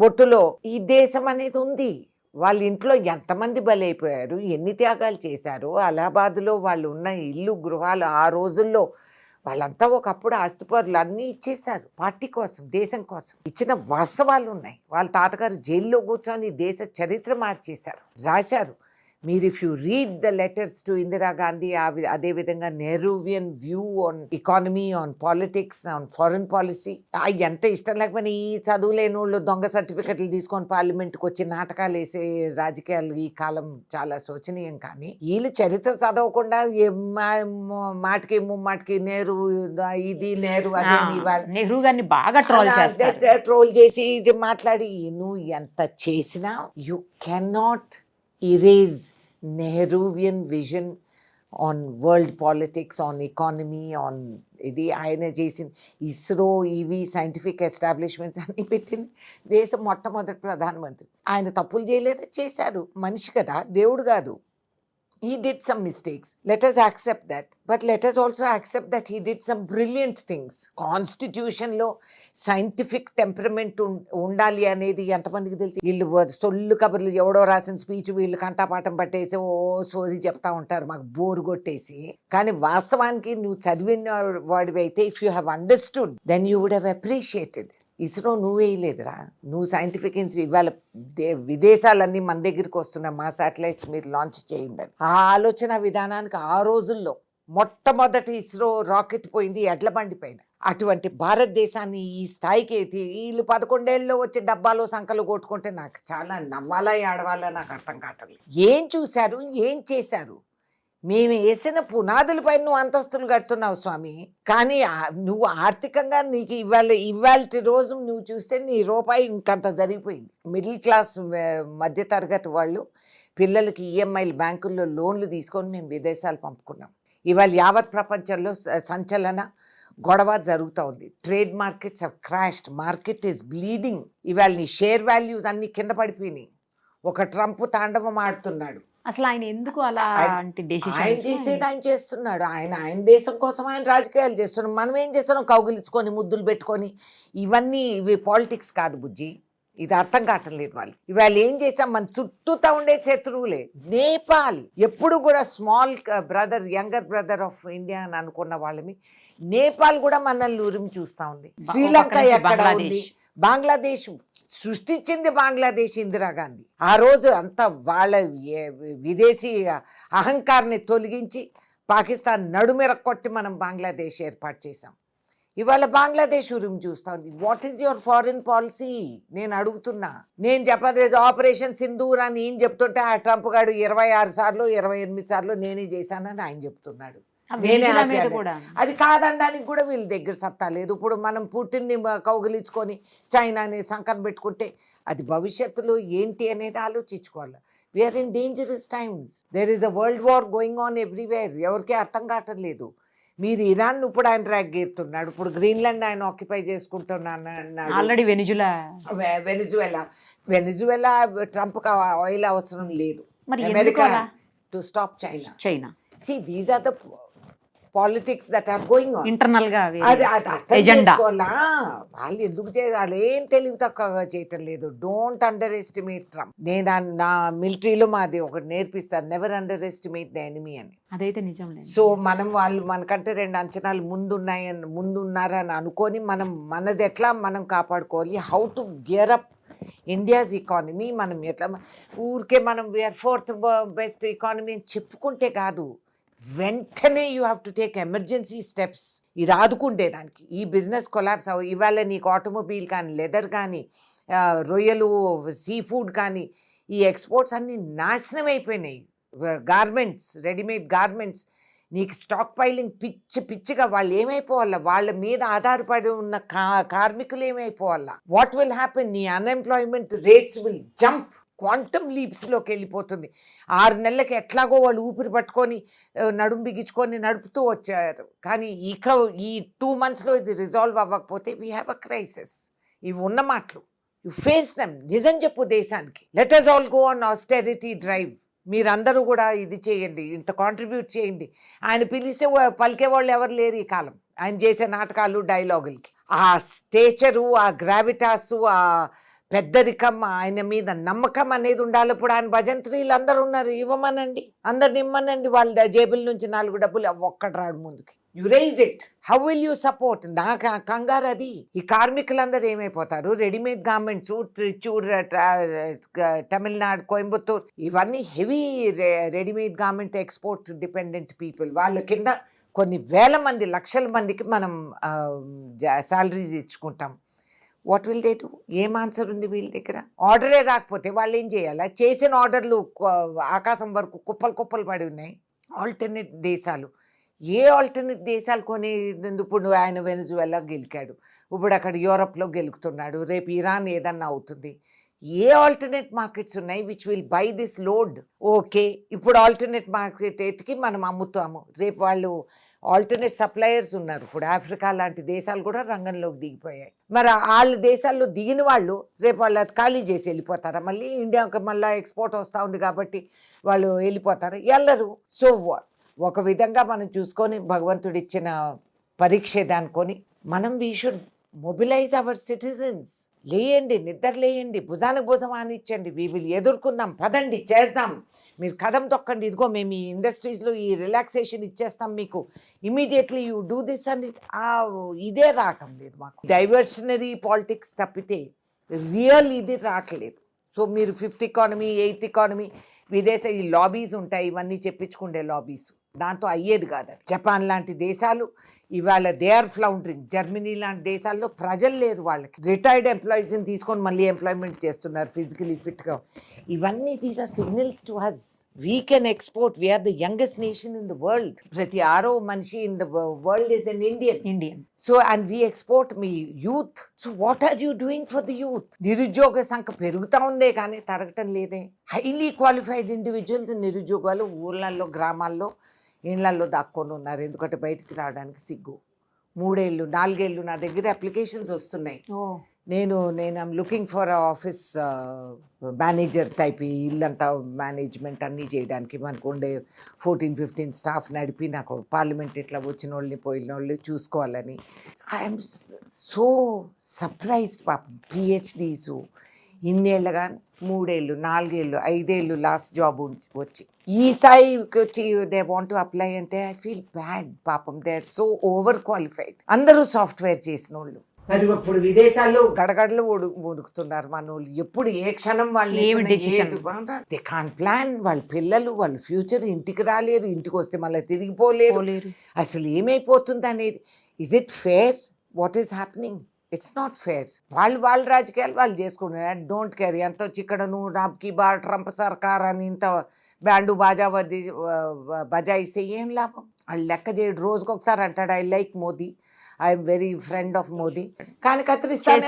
బొట్టులో ఈ దేశం అనేది ఉంది. వాళ్ళ ఇంట్లో ఎంతమంది బలైపోయారు, ఎన్ని త్యాగాలు చేశారు. అలహాబాద్లో వాళ్ళు ఉన్న ఇల్లు గృహాలు ఆ రోజుల్లో వాళ్ళంతా ఒకప్పుడు ఆస్తిపరులు అన్నీ ఇచ్చేశారు పార్టీ కోసం, దేశం కోసం. ఇచ్చిన వాస్తవాలు ఉన్నాయి. వాళ్ళ తాతగారు జైల్లో కూర్చొని దేశ చరిత్ర మార్చేశారు, రాశారు. మీరు if you read the letters to Indira Gandhi, అదేవిధంగా Nehruvian view on economy, on politics, on foreign policy, ఎంత ఇష్టం లేకపోయినా ఈ చదువులేని వాళ్ళు దొంగ సర్టిఫికెట్లు తీసుకొని పార్లమెంట్కి వచ్చి నాటకాలు వేసే రాజకీయాలు ఈ కాలం చాలా శోచనీయం. కానీ వీళ్ళు చరిత్ర చదవకుండా మాటికి ముమ్మాటికి నెహ్రూ ఇది నెహ్రూ అదే నెహ్రూ గారిని బాగా ట్రోల్ చేసి ఇది మాట్లాడి, నువ్వు ఎంత చేసినా you cannot erase Nehruvian vision on world politics, on economy, on ఇది ఆయన చేసిన ఇస్రో, ఈవీ, సైంటిఫిక్ ఎస్టాబ్లిష్మెంట్స్ అన్ని పెట్టింది దేశం మొట్టమొదటి ప్రధానమంత్రి. ఆయన తప్పులు చేయలేదు, చేశారు. మనిషి కదా, దేవుడు కాదు. He did some mistakes. Let us accept that. But let us also accept that he did some brilliant things. Constitution లో సైంటిఫిక్ టెంపరమెంట్ ఉండాలి అనేది ఎంతమందికి తెలిసి? వీళ్ళు సొల్లు కబుర్లు ఎవడో రాసిన స్పీచ్ వీళ్ళు కంటాపాఠం పట్టేసి ఓ సోది చెప్తా ఉంటారు, మాకు బోరు కొట్టేసి. కానీ వాస్తవానికి నువ్వు చదివిన వాడివి అయితే, if you have understood, then you would have appreciated. ISRO నువ్వేయలేదురా, నువ్వు సైంటిఫిక్ ఇవాళ విదేశాలన్నీ మన దగ్గరికి వస్తున్నాయి, మా శాటిలైట్స్ మీరు లాంచ్ చేయండి అని. ఆ ఆలోచన విధానానికి ఆ రోజుల్లో మొట్టమొదటి ఇస్రో రాకెట్ పోయింది ఎడ్ల బండి పైన. అటువంటి భారతదేశాన్ని ఈ స్థాయికి వీళ్ళు 11 ఏళ్ళలో వచ్చి డబ్బాలో సంకలు కొట్టుకుంటే నాకు చాలా నవ్వాలా ఏడవాలా నాకు అర్థం కావట్లేదు. ఏం చూశారు, ఏం చేశారు? మేము వేసిన పునాదులపై నువ్వు అంతస్తులు కడుతున్నావు స్వామి. కానీ నువ్వు ఆర్థికంగా నీకు ఇవాళ రోజు నువ్వు చూస్తే నీ రూపాయి ఇంకంత జరిగిపోయింది. మిడిల్ క్లాస్ మధ్యతరగతి వాళ్ళు పిల్లలకి ఈఎంఐలు బ్యాంకుల్లో లోన్లు తీసుకొని మేము విదేశాలు పంపుకున్నాం. ఇవాళ యావత్ ప్రపంచంలో సంచలన గొడవ జరుగుతూ ఉంది. Trade markets have crashed, market is bleeding. ఇవాళ నీ షేర్ వాల్యూస్ అన్ని కింద పడిపోయినాయి. ఒక ట్రంప్ తాండవం ఆడుతున్నాడు. అసలు ఆయన ఎందుకు అలా ఆయన చేసేది ఆయన చేస్తున్నాడు. ఆయన దేశం కోసం ఆయన రాజకీయాలు చేస్తున్నాం. మనం ఏం చేస్తున్నాం? కౌగిలించుకొని ముద్దులు పెట్టుకొని, ఇవి పాలిటిక్స్ కాదు బుజ్జి. ఇది అర్థం కావట్లేదు వాళ్ళు. ఇవాళ ఏం చేసాం? మన చుట్టూతా ఉండే శత్రువులే. నేపాల్ ఎప్పుడు కూడా small brother, younger brother of India అని అనుకున్న వాళ్ళని నేపాల్ కూడా మనల్ని ఉరిమి చూస్తూ ఉంది. శ్రీలంక ఎక్కడ ఉంది? బంగ్లాదేశ్ సృష్టించింది బంగ్లాదేశ్ ఇందిరాగాంధీ. ఆ రోజు అంతా వాళ్ళ విదేశీ అహంకారాన్ని తొలగించి పాకిస్తాన్ నడుమెర కొట్టి మనం బంగ్లాదేశ్ ఏర్పాటు చేసాం. ఇవాళ బంగ్లాదేశ్ ఉరిమి చూస్తా ఉంది. What is your foreign policy? నేను అడుగుతున్నా. నేను చెప్పలేదు ఆపరేషన్ సింధూర్ అని ఈయన చెప్తుంటే, ఆ ట్రంప్ గారు 26 సార్లు 28 సార్లు నేనే చేశానని ఆయన చెప్తున్నాడు. అది కాదనడానికి కూడా వీళ్ళ దగ్గర సత్తా లేదు. ఇప్పుడు మనం పుట్టిన్ని కౌగిలించుకొని చైనాని సంకన పెట్టుకుంటే అది భవిష్యత్తులో ఏంటి అనేది ఆలోచించుకోవాలి. We are in dangerous times. There is a world war going on everywhere. ఎవరికి అర్థం కావట్లేదు. మీరు ఇరాన్ ఇప్పుడు ఆయన ట్రాక్ గీరుతున్నాడు, ఇప్పుడు గ్రీన్లాండ్ ఆయన ఆక్యుపై చేసుకుంటున్నాడు. ఆల్రెడీ వెనిజువెలా ట్రంప్కి ఆయిల్ అవసరం లేదు. America to stop China. See, these are the politics that are going on. Internal గా అది అర్థం చేసుకోవాలా. వాళ్ళు ఎందుకు వాళ్ళు ఏం తెలివి తక్కువగా చేయటం లేదు. Don't under estimate Trump. నేను నా మిలిటరీలో మాది ఒకటి నేర్పిస్తాను, never under estimate the enemy అని. అదైతే నిజం. సో వాళ్ళు మనకంటే 2 అంచనాలు ముందున్నారని అనుకొని మనది ఎట్లా మనం కాపాడుకోవాలి, how to gear up India's economy. మనం ఎట్లా ఊరికే మనం వీఆర్ 4th బెస్ట్ ఎకానమీ అని చెప్పుకుంటే కాదు, వెంటనే you have to take emergency steps. ఇది ఆదుకుంటేదానికి. ఈ బిజినెస్ కొలాప్స్ ఇవాళ నీకు ఆటోమొబైల్ కానీ, లెదర్ కానీ, రొయ్యలు, సీ ఫుడ్ కానీ, ఈ ఎక్స్పోర్ట్స్ అన్నీ నాశనం అయిపోయినాయి. గార్మెంట్స్, రెడీమేడ్ గార్మెంట్స్, నీకు స్టాక్ పైలింగ్ పిచ్చిగా వాళ్ళు ఏమైపోవాలా? వాళ్ళ మీద ఆధారపడి ఉన్న కార్మికులు ఏమైపోవాలా? What will happen? నీ unemployment rates will jump. Quantum లీప్స్లోకి వెళ్ళిపోతుంది. 6 నెలలకి ఎట్లాగో వాళ్ళు ఊపిరి పట్టుకొని నడుము బిగించుకొని నడుపుతూ వచ్చారు. కానీ ఈ 2 monthsలో ఇది రిజాల్వ్ అవ్వకపోతే వీ హ్యావ్ అ క్రైసిస్. ఇవి ఉన్న మాటలు, యు ఫేస్ దెమ్. నిజం చెప్పు దేశానికి. Let us all go on austerity drive. మీరందరూ కూడా ఇది చేయండి, ఇంత కాంట్రిబ్యూట్ చేయండి. ఆయన పిలిస్తే పలికే వాళ్ళు ఎవరు లేరు ఈ కాలం. ఆయన చేసే నాటకాలు డైలాగులకి ఆ స్టేచరు, ఆ గ్రావిటాసు, ఆ పెద్దరికం, ఆయన మీద నమ్మకం అనేది ఉండాలి. ఇప్పుడు ఆయన భజంత్రీలు అందరూ ఉన్నారు, ఇవ్వమనండి, అందరిని ఇమ్మనండి. వాళ్ళ జేబుల నుంచి 4 డబ్బులు ఒక్కటి రాడు ముందుకి. You raise it, how will you support? నాకు కంగారు అది. ఈ కార్మికులందరూ ఏమైపోతారు? రెడీమేడ్ గార్మెంట్స్, త్రిచూర్, తమిళనాడు, కోయంబత్తూర్, ఇవన్నీ heavy readymade garment export dependent people. వాళ్ళ కింద కొన్ని వేల మంది, లక్షల మందికి మనం శాలరీస్ ఇచ్చుకుంటాం. What will they do? ఏం ఆన్సర్ ఉంది వీళ్ళ దగ్గర? ఆర్డరే రాకపోతే వాళ్ళు ఏం చేయాలి? చేసిన ఆర్డర్లు ఆకాశం వరకు కుప్పలు పడి ఉన్నాయి. ఆల్టర్నేట్ దేశాలు, ఏ ఆల్టర్నేట్ దేశాలు కొని? ఇప్పుడు ఆయన వెనజువెలా గెలికాడు, ఇప్పుడు అక్కడ యూరప్లో గెలుకుతున్నాడు, రేపు ఇరాన్ ఏదన్నా అవుతుంది. ఏ ఆల్టర్నేట్ మార్కెట్స్ ఉన్నాయి which will buy this load? Okay, ఇప్పుడు ఆల్టర్నేట్ మార్కెట్ ఎతికి మనం అమ్ముతాము. రేపు వాళ్ళు ఆల్టర్నేట్ సప్లయర్స్ ఉన్నారు. ఇప్పుడు ఆఫ్రికా లాంటి దేశాలు కూడా రంగంలోకి దిగిపోయాయి. మరి వాళ్ళ దేశాల్లో దిగిన వాళ్ళు రేపు వాళ్ళు అది ఖాళీ చేసి వెళ్ళిపోతారా? మళ్ళీ ఇండియాకి మళ్ళీ ఎక్స్పోర్ట్ వస్తూ ఉంది కాబట్టి వాళ్ళు వెళ్ళిపోతారా? వెళ్ళరు. సో ఒక విధంగా మనం చూసుకొని భగవంతుడు ఇచ్చిన పరీక్ష అనుకొని మనం we should mobilise our citizens. లేయండి, నిద్ర లేయండి, భుజానికి భుజం ఆనిచ్చండి. వీ విల్ ఎదుర్కొందాం, పదండి, చేద్దాం. మీరు కదం తొక్కండి, ఇదిగో మేము ఈ ఇండస్ట్రీస్లో ఈ రిలాక్సేషన్ ఇచ్చేస్తాం మీకు, ఇమీడియట్లీ యూ డూ దిస్ అని ఇదే రావటం లేదు మాకు. డైవర్షనరీ పాలిటిక్స్ తప్పితే రియల్ ఇది రావట్లేదు. సో మీరు 5th ఎకానమీ, 8th ఎకానమీ, విదేశ ఈ లాబీస్ ఉంటాయి, ఇవన్నీ చెప్పించుకుండే లాబీస్, దాంతో అయ్యేది కాదు. జపాన్ లాంటి దేశాలు ఇవాళ దే ఆర్ ఫ్లౌండరింగ్. జర్మనీ లాంటి దేశాల్లో ప్రజలు లేరు, వాళ్ళకి రిటైర్డ్ ఎంప్లాయీస్ని తీసుకొని మళ్ళీ ఎంప్లాయ్మెంట్ చేస్తున్నారు ఫిజికలీ ఫిట్గా. ఇవన్నీ these are signals to us. We can export. We are the youngest nation in the world. ప్రతి 6వ మనిషి in the world is an Indian. So and we export మీ youth. So what are you doing for the youth? నిరుద్యోగ సంఖ్య పెరుగుతూ ఉందే కానీ తరగటం లేదే. హైలీ క్వాలిఫైడ్ ఇండివిజువల్స్ నిరుద్యోగాలు ఊళ్ళల్లో, గ్రామాల్లో, ఇళ్లల్లో దాక్కొని ఉన్నారు. ఎందుకంటే బయటికి రావడానికి సిగ్గు. 3 ఏళ్ళు 4 ఏళ్ళు నా దగ్గర అప్లికేషన్స్ వస్తున్నాయి. నేను I'm looking for office manager type, ఇల్లంతా మేనేజ్మెంట్ అన్నీ చేయడానికి. మనకు ఉండే 14-15 స్టాఫ్ నడిపి నాకు పార్లమెంట్ ఇట్లా వచ్చిన వాళ్ళని పోయిన వాళ్ళు చూసుకోవాలని. ఐఎమ్ సో సర్ప్రైజ్డ్ పాపం. పిహెచ్డీసు ఇన్నేళ్ళగా 3 ఏళ్ళు 4 ఏళ్ళు 5 ఏళ్ళు లాస్ట్ జాబ్ వచ్చి ఈ స్థాయికి వచ్చి దే వాంట్ టు అప్లై అంటే ఐ ఫీల్ బ్యాడ్. పాపం they are so over qualified. అందరూ సాఫ్ట్వేర్ చేసిన వాళ్ళు. మరి ఇప్పుడు విదేశాల్లో గడగడలు వణుకుతున్నారు మన వాళ్ళు. ఎప్పుడు ఏ క్షణం వాళ్ళు దే కాంట్ ప్లాన్. వాళ్ళ పిల్లలు, వాళ్ళ ఫ్యూచర్, ఇంటికి రాలేరు, ఇంటికి వస్తే మళ్ళీ తిరిగిపోలేరు. అసలు ఏమైపోతుంది అనేది. Is it fair what is happening? It's not fair. వాళ్ళ రాజకీయాలు వాళ్ళు చేసుకుంటున్నారు. Don't care. ఎంతో చిక్కడను రాబ్కి బార్ ట్రంప్ సర్కార్ అని ఇంత బ్యాండు బాజా బజాయిస్తే ఏం లాభం? వాళ్ళు లెక్క చేయడు. రోజుకొకసారి అంటాడు I like Modi, I'm very friend of Modi, కానీ కత్తిరిస్తానే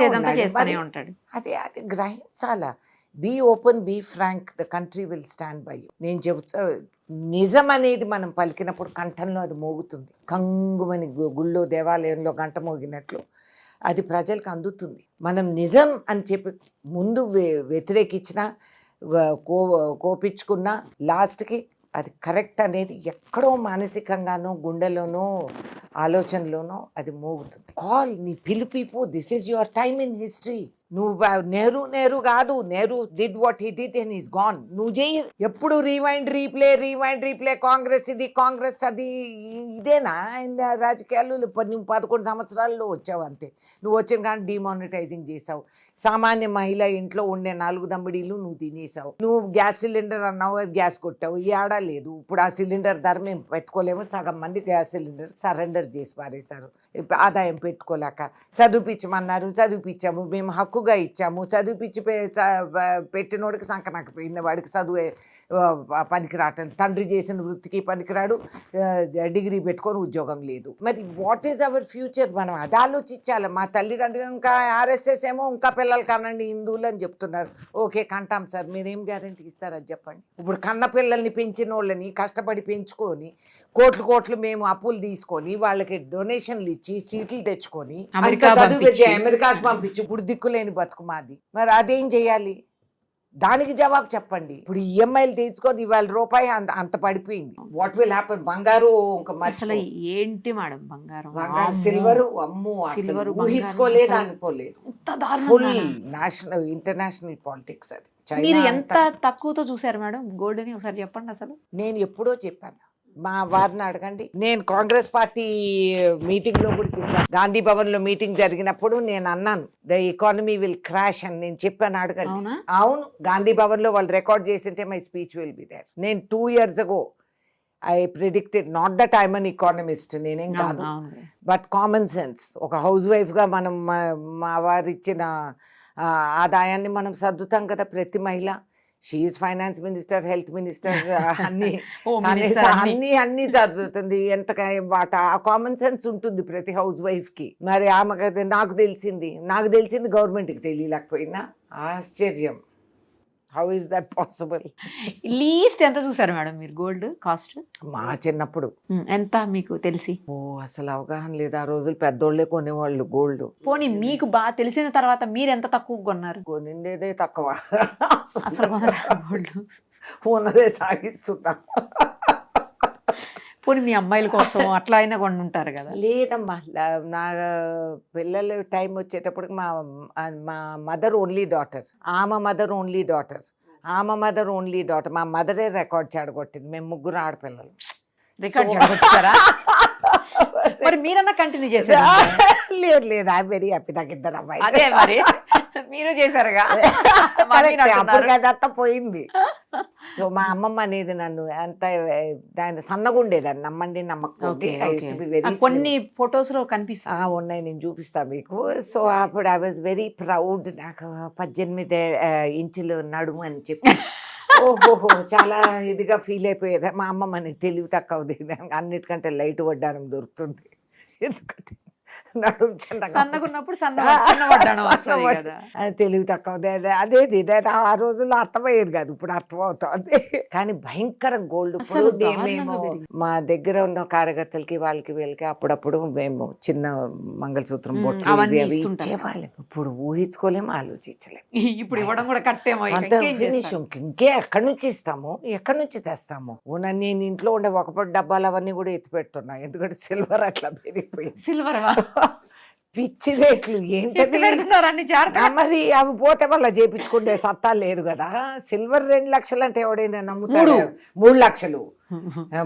ఉంటాడు. అదే గ్రహించాలా. Be open, be frank, the country will stand by you. నేను చెబుతా, నిజం అనేది మనం పలికినప్పుడు కంఠంలో అది మోగుతుంది. కంగుమని గుళ్ళో దేవాలయంలో గంట మోగినట్లు అది ప్రజలకు అందుతుంది. మనం నిజం అని చెప్పి ముందు వ్యతిరేకించినా కోపించుకున్నా లాస్ట్కి అది కరెక్ట్ అనేది ఎక్కడో మానసికంగానో గుండెలోనో ఆలోచనలోనో అది మోగుతుంది. కాల్, నీ పిలుపు. This is your time in history. నువ్వు నెహ్రూ కాదు. Nehru did what he did and is gone. నువ్వు చేయి. ఎప్పుడు రీవైండ్ రీప్లే, కాంగ్రెస్ ఇది, కాంగ్రెస్ అది. ఇదేనా ఆయన రాజకీయాలు? నువ్వు 11 సంవత్సరాల్లో వచ్చావు అంతే. నువ్వు వచ్చిన కానీ డిమానిటైజింగ్ చేసావు. సామాన్య మహిళ ఇంట్లో ఉండే 4 దమ్మిడీలు నువ్వు తినేసావు. నువ్వు గ్యాస్ సిలిండర్ అన్నావు, గ్యాస్ కొట్టావు. ఈ ఆడా లేదు. ఇప్పుడు ఆ సిలిండర్ ధర మేము పెట్టుకోలేము. సగం మంది గ్యాస్ సిలిండర్ సరెండర్ చేసి పారేశారు ఆదాయం పెట్టుకోలేక. చదివించమన్నారు, చదివించాము. మేము హక్కు హక్కుగా ఇచ్చాము. చదివిపించి పెట్టినోడికి సంకనాకపోయింది, వాడికి చదువు పనికి రావటం, తండ్రి చేసిన వృత్తికి పనికిరాడు, డిగ్రీ పెట్టుకొని ఉద్యోగం లేదు. మరి వాట్ ఈజ్ అవర్ ఫ్యూచర్? మనం అది ఆలోచించాలి. మా తల్లిదండ్రులు ఇంకా ఆర్ఎస్ఎస్ ఏమో ఇంకా పిల్లలు కనండి హిందువులు అని చెప్తున్నారు. ఓకే కంటాం సార్, మీరేం గ్యారంటీ ఇస్తారు అది చెప్పండి. ఇప్పుడు కన్న పిల్లల్ని పెంచిన వాళ్ళని కష్టపడి పెంచుకొని కోట్లు మేము అప్పులు తీసుకొని వాళ్ళకి డొనేషన్లు ఇచ్చి సీట్లు తెచ్చుకొని అమెరికాకు పంపించి ఇప్పుడు దిక్కులేని బతుకు మాది. మరి అదేం చేయాలి? దానికి జవాబు చెప్పండి. ఇప్పుడు ఈఎంఐలు తీసుకొని ఇవాళ రూపాయి అంత పడిపోయింది. What will happen? బంగారు ఇంకా అసలు ఏంటి మేడం బంగారం సిల్వర్ అమ్ము అసలు ఊహించుకోలేదు, అనుకోలేదు. ఫుల్ నేషనల్ ఇంటర్నేషనల్ పాలిటిక్స్ అది. మీరు ఎంత తక్కువతో చూసారు మేడం గోల్డ్ అని ఒకసారి చెప్పండి. అసలు నేను ఎప్పుడో చెప్పాను, మా వారిని అడగండి. నేను కాంగ్రెస్ పార్టీ మీటింగ్ లో కూడా గాంధీ భవన్ లో మీటింగ్ జరిగినప్పుడు నేను అన్నాను ద ఎకానమీ విల్ క్రాష్ అని నేను చెప్పాను, అడగండి. అవును, గాంధీ భవన్ లో వాళ్ళు రికార్డ్ చేసింటే my speech will be there. నేను 2 years ago I predicted, not that I'm an economist, నేనేం కాదు, బట్ కామన్ సెన్స్. ఒక హౌస్ వైఫ్ గా మనం మా వారు ఇచ్చిన ఆదాయాన్ని మనం సర్దుతాం కదా ప్రతి మహిళ. She is finance minister, health minister, అన్ని చదువుతుంది. ఎంత వాట ఆ కామన్ సెన్స్ ఉంటుంది ప్రతి హౌస్ వైఫ్ కి. మరి ఆమె నాకు తెలిసింది గవర్నమెంట్కి తెలియలేకపోయినా ఆశ్చర్యం. How is that possible? Least ఎంత చూసారు మేడం మీరు గోల్డ్ కాస్ట్? మా చిన్నప్పుడు ఎంత మీకు తెలిసి? అసలు అవగాహన లేదు. ఆ రోజులు పెద్దోళ్లే కొనేవాళ్ళు గోల్డ్. పోనీ మీకు బాగా తెలిసిన తర్వాత మీరు ఎంత తక్కువ కొన్నారు? కొనిండేదే తక్కువ, అసలు గోల్డ్ ఉన్నదే సాగిస్తున్నా. పోనీ మీ అమ్మాయిల కోసం అట్లా అయినా కొని ఉంటారు కదా? లేదమ్మా, నా పిల్లల టైం వచ్చేటప్పటికి మా మదర్ ఓన్లీ డాటర్, ఆమె మదర్ ఓన్లీ డాటర్, మా మదరే రికార్డ్ చెడగొట్టింది. మేము 3 ఆడపిల్లలు. రికార్డ్ చెడగొట్టారా? మరి మీరన్నా కంటిన్యూ చేశారు? లేదు, ఐ వెరీ హ్యాపీ. నాకు 2 అమ్మాయి. అదే మరి మీరు చేశారుగా, అదంతా పోయింది. సో మా అమ్మమ్మ అనేది నన్ను అంత దాని సన్నగుండేదాన్ని, నమ్మండి నమ్మకం. కొన్ని ఫొటోస్ లో కనిపిస్తా ఉన్నాయి, నేను చూపిస్తా మీకు. సో అప్పుడు ఐ వాజ్ వెరీ ప్రౌడ్. నాకు 18 ఇంచులు నడుము అని చెప్పి ఓహోహో చాలా ఇదిగా ఫీల్ అయిపోయేది. మా అమ్మమ్మని తెలివి తక్కువది, అన్నిటికంటే లైట్ వడ్డానం దొరుకుతుంది. ఎందుకంటే నడుము సన్నగున్నప్పుడు తెలివి తక్కువది. అదేది ఆ రోజుల్లో అర్థమయ్యేది కాదు, ఇప్పుడు అర్థమవుతుంది. కానీ భయంకరం గోల్డ్. మేము మా దగ్గర ఉన్న కార్యకర్తలకి వాళ్ళకి వీళ్ళకి అప్పుడప్పుడు మేము చిన్న మంగళసూత్రం బొట్లు ఇచ్చేవాళ్ళం. ఇప్పుడు ఊహించుకోలేము, ఆలోచించలేము. ఇప్పుడు ఇవ్వడం కూడా కట్టేమో. ఇంకే ఎక్కడి నుంచి ఇస్తాము, ఎక్కడి నుంచి తెస్తాము? నేను ఇంట్లో ఉండే 1 డబ్బాలు అవన్నీ కూడా ఎత్తి పెడుతున్నా, ఎందుకంటే సిల్వర్ అట్లా పెరిగిపోయింది. సిల్వర్ పిచ్చి రేట్లు ఏంటది మరి, అవి పోతే మళ్ళీ చేపించుకుంటే సత్తా లేదు కదా. సిల్వర్ 2 లక్షలు అంటే ఎవడైనా నమ్ముతాడు? 3 లక్షలు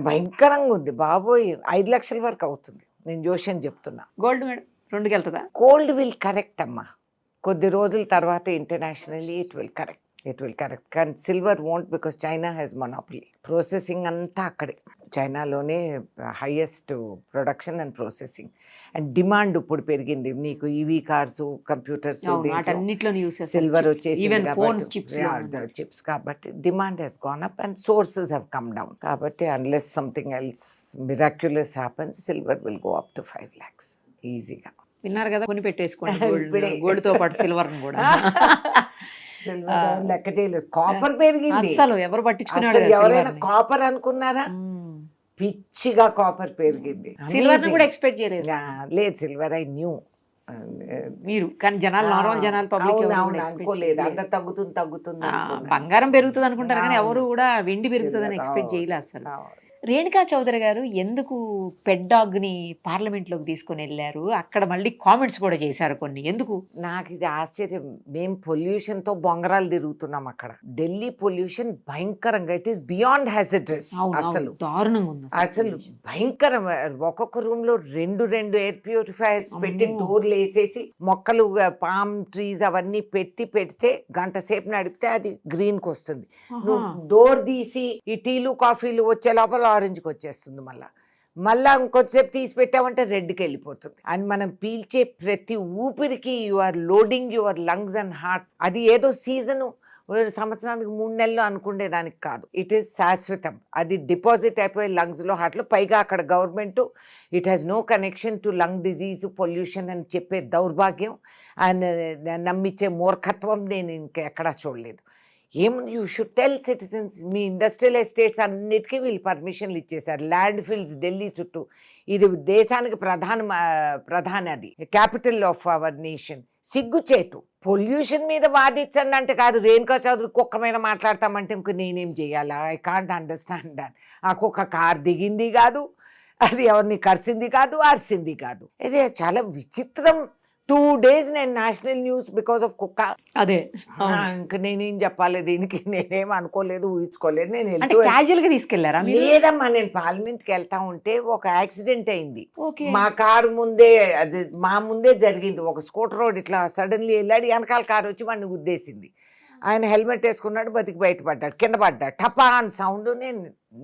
భయంకరంగా ఉంది బాబోయ్. 5 లక్షల వరకు అవుతుంది, నేను జోష్యం చెప్తున్నా. గోల్డ్ 2కి వెళ్తుందా? గోల్డ్ విల్ కరెక్ట్ అమ్మా, కొద్ది రోజుల తర్వాత ఇంటర్నేషనల్లీ ఇట్ విల్ కరెక్ట్. కానీ silver won't, because China has monopoly. Processing అంతా అక్కడే, చైనాలోనే highest production and processing. And demand ఇప్పుడు పెరిగింది. నీకు ఈవీ కార్స్, కంప్యూటర్స్, సిల్వర్ వచ్చేసి చిప్స్ కాబట్టి demand has gone up and sources have come down. కాబట్టి unless something else miraculous happens, silver will go up to 5 lakhs ఈజీగా. విన్నారు కదా, కొని పెట్టేసుకోండి గోల్డ్ తో పాటు సిల్వర్ కూడా. లెక్క చేయలేదు. కాపర్ పెరిగింది, అసలు ఎవరు పట్టించుకున్నారు? ఎవరైనా కాపర్ అనుకున్నారా? పిచ్చిగా కాపర్ పెరిగింది. సిల్వర్ కూడా ఎక్స్పెక్ట్ చేయలేదు. లేదు, సిల్వర్ ఐ న్యూ. మీరు కానీ జనాలు, నార్మల్ జనాలు పబ్లిక్ అనుకోలేదు. అంత తగ్గుతుంది. బంగారం పెరుగుతుంది అనుకుంటారు కానీ ఎవరు కూడా వెండి పెరుగుతుందని ఎక్స్పెక్ట్ చేయలేదు అసలు. రేణుకా చౌదరి గారు ఎందుకు పెట్ డాగ్ ని పార్లమెంట్ లోకి తీసుకొని వెళ్ళారు? అక్కడ మళ్ళీ కామెంట్స్ కూడా చేశారు కొన్ని. ఎందుకు? నాకు ఇది ఆశ్చర్యం. మేము పొల్యూషన్ తో బొంగరాలు తిరుగుతున్నాం అక్కడ. ఢిల్లీ పొల్యూషన్ భయంకరంగా, ఇట్ ఈస్ బియాండ్ హ్యాజర్డస్. అసలు దారుణంగా ఉంది, అసలు భయంకరం. ఒక్కొక్క రూమ్ లో 2 ఎయిర్ ప్యూరిఫైయర్స్ పెట్టి డోర్లు వేసేసి మొక్కలు, పామ్ ట్రీస్ అవన్నీ పెడితే గంట సేపు నడిపితే అది గ్రీన్ కి వస్తుంది. డోర్ తీసి ఈ టీలు కాఫీలు వచ్చే లోపల ఆరెంజ్కి వచ్చేస్తుంది. మళ్ళీ మళ్ళా ఇంకొంచెంసేపు తీసి పెట్టామంటే రెడ్కి వెళ్ళిపోతుంది. అండ్ మనం పీల్చే ప్రతి ఊపిరికి you are loading your lungs and heart. అది ఏదో సీజను సంవత్సరానికి 3 నెలలు అనుకునే దానికి కాదు. ఇట్ ఈస్ శాశ్వతం. అది డిపాజిట్ అయిపోయి లంగ్స్లో హార్ట్లో. పైగా అక్కడ government it has no connection to lung disease pollution అని చెప్పే దౌర్భాగ్యం అండ్ నమ్మించే మూర్ఖత్వం నేను ఇంకెక్కడా చూడలేదు. ఏముంది, you should tell citizens. Me industrial estates అన్నిటికీ వీళ్ళు పర్మిషన్లు ఇచ్చేశారు. ల్యాండ్ ఫిల్స్ ఢిల్లీ చుట్టూ. ఇది దేశానికి ప్రధాన అది క్యాపిటల్ ఆఫ్ అవర్ నేషన్. సిగ్గుచేటు. పొల్యూషన్ మీద వాదించండి అంటే కాదు, రేణుకా చౌదరి కుక్క మీద మాట్లాడతామంటే ఇంక నేనేం చేయాలా? I can't understand that. ఆ కుక్క కారు దిగింది కాదు, అది ఎవరిని కరిసింది కాదు, అరిసింది కాదు. ఇది చాలా విచిత్రం. 2 days నేను నేషనల్ న్యూస్ బికాస్ ఆఫ్ కుక్క. అదే ఇంక నేనేం చెప్పాలి దీనికి? నేనేం అనుకోలేదు, ఊహించుకోలేదు. నేను క్యాజువల్ గా తీసుకెళ్లారా? లేదమ్మా, నేను పార్లమెంట్కి వెళ్తా ఉంటే ఒక యాక్సిడెంట్ అయింది. మా కారు ముందే, అది మా ముందే జరిగింది. ఒక స్కూటర్ రోడ్ ఇట్లా సడన్లీ వెళ్ళాడు, వెనకాల కారు వచ్చి వాడిని గుద్దేసింది. ఆయన హెల్మెట్ వేసుకున్నాడు, బతికి బయటపడ్డాడు, కింద పడ్డాడు. టపా అని సౌండ్.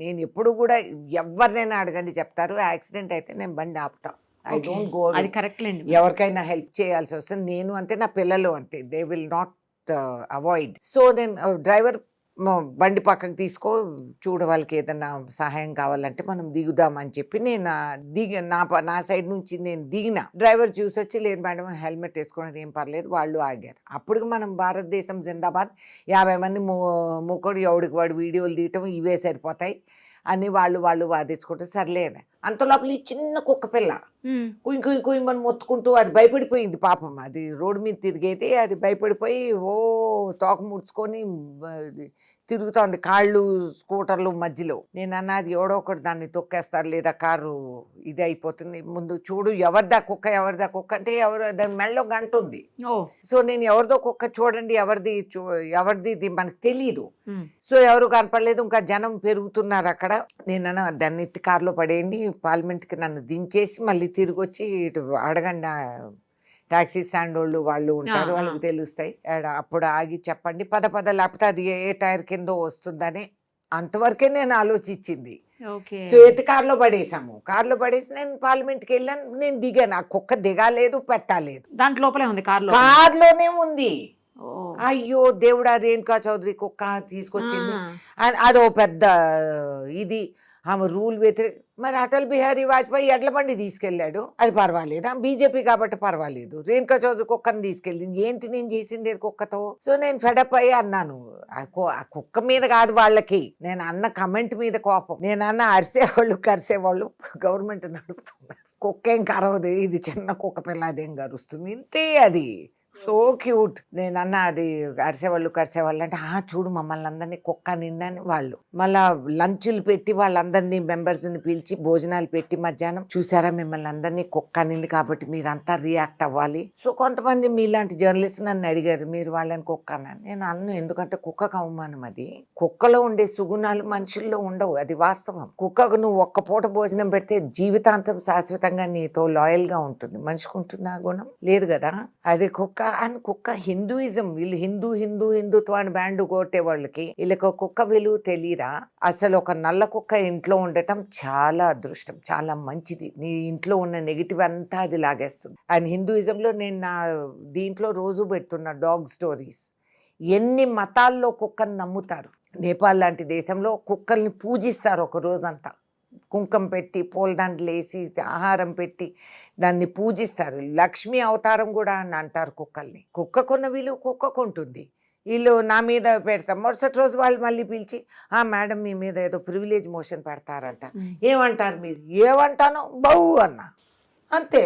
నేను ఎప్పుడు కూడా ఎవరినైనా అడగండి చెప్తారు, యాక్సిడెంట్ అయితే నేను బండి ఆపుతాను. I don't go. అది కరెక్ట్ లేండి. ఎవరికైనా హెల్ప్ చేయాల్సి వస్తుంది, నేను అంతే, నా పిల్లలు అంతే, they will not avoid. So నేను డ్రైవర్ బండి పక్కకు తీసుకో, చూడ వాళ్ళకి ఏదన్నా సహాయం కావాలంటే మనం దిగుదామని చెప్పి నేను నా సైడ్ నుంచి నేను దిగిన. డ్రైవర్ చూసి వచ్చి, లేదు మేడం హెల్మెట్ వేసుకోవడం ఏం పర్లేదు, వాళ్ళు ఆగారు. అప్పుడు మనం భారతదేశం జిందాబాద్, 50 మంది మూకోడు ఎవడికి వాడు వీడియోలు తీయటం ఇవే సరిపోతాయి అని వాళ్ళు వాదించుకుంటే సర్లేనే. అంత లోపల ఈ చిన్న కుక్క పిల్ల కుయ్యమని మొత్తుకుంటూ, అది భయపడిపోయింది పాపం. అది రోడ్డు మీద తిరిగేది, అది భయపడిపోయి తోక ముడుచుకొని తిరుగుతోంది, కాళ్ళు స్కూటర్లు మధ్యలో. నేను అన్నది ఎవడో ఒకటి దాన్ని తొక్కేస్తారు, లేదా కారు ఇది అయిపోతుంది, ముందు చూడు ఎవరిదా కుక్క అంటే దాని మెళ్ళలో గంట ఉంది. సో నేను ఎవరిదో కుక్క చూడండి, ఎవరిది ఇది మనకు తెలియదు. సో ఎవరు కనపడలేదు, ఇంకా జనం పెరుగుతున్నారు అక్కడ. నేను దాన్ని ఎత్తి కారులో పడేయండి, పార్లమెంట్కి నన్ను దించేసి మళ్ళీ తిరిగి వచ్చి ఇటు అడగండి, టాక్సీ స్టాండ్ వాళ్ళు ఉంటారు, వాళ్ళకి తెలుస్తాయి. అప్పుడు ఆగి చెప్పండి, పద లేకపోతే అది ఏ టైర్ కిందో వస్తుందని. అంతవరకే నేను ఆలోచించింది. సో ఎత్తి కారులో పడేసి నేను పార్లమెంట్కి వెళ్ళాను. నేను దిగాను, ఆ కుక్క దిగాలేదు, పెట్టలేదు, దాంట్లో లోపలే ఉంది, కార్లోనే ఉంది. అయ్యో దేవుడా, రేణుకా చౌదరి కుక్క తీసుకొచ్చింది. అదో పెద్ద ఇది, ఆమె రూల్ వ్యతిరేక. మరి అటల్ బిహారీ వాజ్పేయి ఎడ్ల బండి తీసుకెళ్ళాడు, అది పర్వాలేదా? బీజేపీ కాబట్టి పర్వాలేదు. రేణుకా చౌదరి కుక్కని తీసుకెళ్ళింది, ఏంటి నేను చేసింది కుక్కతో? సో నేను ఫెడప్ అయ్యి అన్నాను, ఆ కుక్క మీద కాదు వాళ్ళకి, నేను అన్న కమెంట్ మీద కోపం. నేను అన్న అరిసేవాళ్ళు కరిసేవాళ్ళు గవర్నమెంట్ నడుపుతున్నారు. కుక్క ఏం కరవదు, ఇది చిన్న కుక్క పిల్ల అదేం కరుస్తుంది, ఇంతే. అది సో క్యూట్. నేను అన్న అది కరిసేవాళ్ళు అంటే, చూడు మమ్మల్ని అందరినీ కుక్క నిందని. వాళ్ళు మళ్ళా లంచ్లు పెట్టి వాళ్ళందరినీ మెంబర్స్ని పిలిచి భోజనాలు పెట్టి మధ్యాహ్నం, చూసారా మిమ్మల్ని అందరినీ కుక్క నింది కాబట్టి మీరంతా రియాక్ట్ అవ్వాలి. సో కొంతమంది మీలాంటి జర్నలిస్ట్ నన్ను అడిగారు, మీరు వాళ్ళని కుక్క అన్నాను. నేను అన్ను, ఎందుకంటే కుక్కకు అవమానం. అది కుక్కలో ఉండే సుగుణాలు మనుషుల్లో ఉండవు, అది వాస్తవం. కుక్కకు నువ్వు ఒక్క పూట భోజనం పెడితే జీవితాంతం శాశ్వతంగా నీతో లాయల్ గా ఉంటుంది. మనిషికి ఉంటుంది ఆ గుణం? లేదు కదా. అది కుక్క. అండ్ కుక్క హిందూయిజం, వీళ్ళు హిందుత్వాన్ని బ్యాండ్ కొట్టే వాళ్ళకి వీళ్ళకి కుక్క విలువ తెలియదా? అసలు ఒక నల్ల కుక్క ఇంట్లో ఉండటం చాలా అదృష్టం, చాలా మంచిది. నీ ఇంట్లో ఉన్న నెగిటివ్ అంతా అది లాగేస్తుంది. అండ్ హిందూయిజంలో నేను నా దీంట్లో రోజు పెడుతున్న డాగ్ స్టోరీస్. ఎన్ని మతాల్లో కుక్కని నమ్ముతారు. నేపాల్ లాంటి దేశంలో కుక్కల్ని పూజిస్తారు ఒక రోజంతా. కుంకం పెట్టి పూలదండలు వేసి ఆహారం పెట్టి దాన్ని పూజిస్తారు. లక్ష్మీ అవతారం కూడా అని అంటారు కుక్కల్ని. కుక్కకున్న విలువ కుక్కకుంటుంది. వీళ్ళు నా మీద పెడతాం, మరుసటి రోజు వాళ్ళు మళ్ళీ పిలిచి, మేడం మీ మీద ఏదో ప్రివిలేజ్ మోషన్ పెడతారంట. ఏమంటారు మీరు? ఏమంటాను, బౌ అన్నా, అంతే.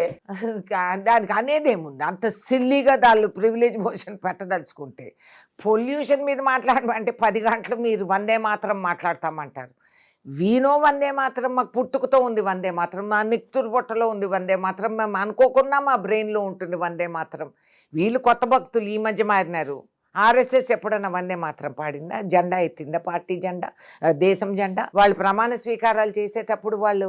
దానికి అనేదేముంది? అంత సిల్లీగా వాళ్ళు ప్రివిలేజ్ మోషన్ పెట్టదలుచుకుంటే. పొల్యూషన్ మీద మాట్లాడమంటే 10 గంటలు మీరు వందే మాత్రం మాట్లాడతామంటారు. వీనో వందే మాత్రం, మాకు పుట్టుకతో ఉంది వందే మాత్రం, మా నిక్తురు బొట్టలో ఉంది వందే మాత్రం, మేము అనుకోకుండా మా బ్రెయిన్లో ఉంటుంది వందే మాత్రం. వీళ్ళు కొత్త భక్తులు ఈ మధ్య మారినారు. ఆర్ఎస్ఎస్ ఎప్పుడన్నా వందే మాత్రం పాడిందా? జెండా ఎత్తిందా? పార్టీ జెండా, దేశం జెండా. వాళ్ళు ప్రమాణ స్వీకారాలు చేసేటప్పుడు వాళ్ళు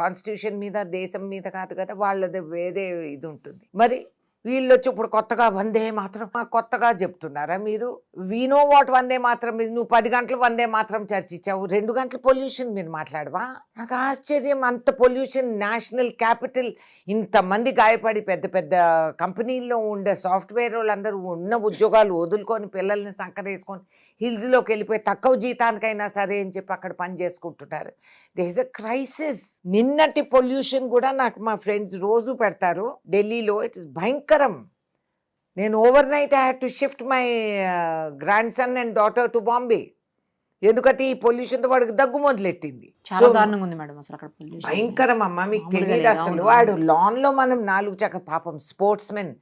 కాన్స్టిట్యూషన్ మీద, దేశం మీద కాదు కదా, వాళ్ళది వేరే ఇది ఉంటుంది. మరి వీళ్ళు వచ్చి ఇప్పుడు కొత్తగా వందే మాత్రం కొత్తగా చెప్తున్నారా మీరు? వీ నో వాట్ వందే మాత్రం. నువ్వు 10 గంటలు వందే మాత్రం చర్చించావు, 2 గంటలు పొల్యూషన్ మీరు మాట్లాడవా? నాకు ఆశ్చర్యం. అంత పొల్యూషన్, నేషనల్ క్యాపిటల్, ఇంతమంది గాయపడి పెద్ద పెద్ద కంపెనీల్లో ఉండే సాఫ్ట్వేర్ వాళ్ళందరూ ఉన్న ఉద్యోగాలు వదులుకొని పిల్లల్ని సంకరేసుకొని హిల్స్లోకి వెళ్ళిపోయి తక్కువ జీతానికైనా సరే అని చెప్పి అక్కడ పని చేసుకుంటున్నారు. They is a crisis. నిన్నటి పొల్యూషన్ కూడా నాకు మా ఫ్రెండ్స్ రోజు పెడతారు ఢిల్లీలో. ఇట్ ఇస్ భయంకరం. నేను over night I had to shift my grand son and daughter to Bombay. ఎందుకంటే ఈ పొల్యూషన్తో వాడికి దగ్గు మొదలెట్టింది. చాలా దారుణంగా ఉంది మేడం అసలు అక్కడ pollution. భయంకరం అమ్మ, మీకు మామూలుగా తెలియదు లేదు. అసలు. అవును. వాడు లాన్లో మనం 4 చక్క పాపం స్పోర్ట్స్ మెన్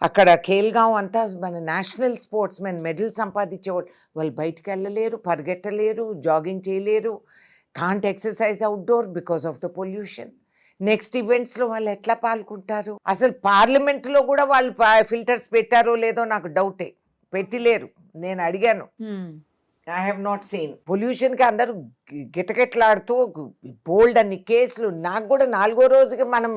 అక్కడ ఖేల్గాంవ్ అంతా మన నేషనల్ స్పోర్ట్స్ మెన్ మెడల్ సంపాదించేవాళ్ళు. వాళ్ళు బయటికి వెళ్ళలేరు, పరిగెట్టలేరు, జాగింగ్ చేయలేరు, can't exercise outdoor because of the pollution. Next ఈవెంట్స్లో వాళ్ళు ఎట్లా పాల్గొంటారు? అసలు పార్లమెంట్లో కూడా వాళ్ళు ఫిల్టర్స్ పెట్టారో లేదో నాకు డౌటే. పెట్టలేరు. నేను అడిగాను, ఐ హ్యావ్ నాట్ సీన్. పొల్యూషన్కి అందరూ గిటగిట్లాడుతూ బోల్డ్ అన్ని కేసులు. నాకు కూడా 4వ రోజుకి మనం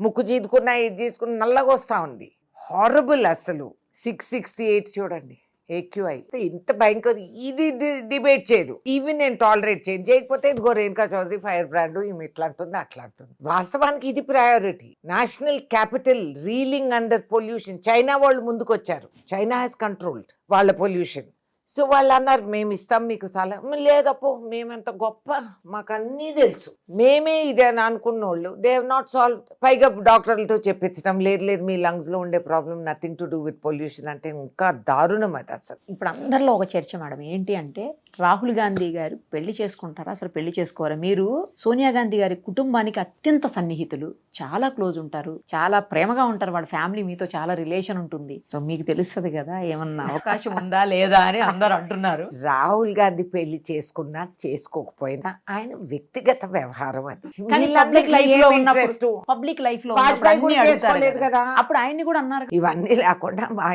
ముక్కు చీదుకున్నా ఇది చేసుకున్న నల్లగా వస్తూ ఉంది. హారబుల్ అసలు. 668 చూడండి AQI. ఇంత భయంకర. ఇది డిబేట్ చేయరు. ఇవి నేను టాలరేట్ చేయకపోతే ఇదిగో రేణుకా చౌదరి ఫైర్ బ్రాండ్ ఈమె ఇట్లా అంటుంది అట్లా అంటుంది. వాస్తవానికి ఇది priority. National capital reeling under pollution. China వాళ్ళు ముందుకు వచ్చారు. చైనా హ్యాస్ కంట్రోల్డ్ వాళ్ళ పొల్యూషన్. సో వాళ్ళు అన్నారు మేము ఇస్తాం మీకు సలహా. లేదప్పో మేమెంత గొప్ప, మాకు అన్నీ తెలుసు, మేమే ఇదే అని అనుకున్న వాళ్ళు దే హ్యావ్ నాట్ సాల్వ్. పైగా డాక్టర్లతో చెప్పించడం లేదు మీ లంగ్స్లో ఉండే problem nothing to do with pollution అంటే ఇంకా దారుణం అది అసలు. ఇప్పుడు అందరిలో ఒక చర్చ మేడం ఏంటి అంటే, రాహుల్ గాంధీ గారు పెళ్లి చేసుకుంటారా అసలు పెళ్లి చేసుకోరా? మీరు సోనియా గాంధీ గారి కుటుంబానికి అత్యంత సన్నిహితులు, చాలా క్లోజ్ ఉంటారు, చాలా ప్రేమగా ఉంటారు, వాళ్ళ ఫ్యామిలీ మీతో చాలా రిలేషన్ ఉంటుంది. సో మీకు తెలుస్తుంది కదా ఏమన్నా అవకాశం ఉందా లేదా అని అందరు అంటున్నారు. రాహుల్ గాంధీ పెళ్లి చేసుకున్నా చేసుకోకపోయినా ఆయన వ్యక్తిగత వ్యవహారం అది. కానీ పబ్లిక్ లైఫ్ లో ఉన్నప్పుడు, పబ్లిక్ లైఫ్ లో వాజ్పేయి కూడా చేసుకోలేదు కదా. అప్పుడు ఆయన్ని కూడా అన్నారు. ఇవన్నీ లేకుండా మా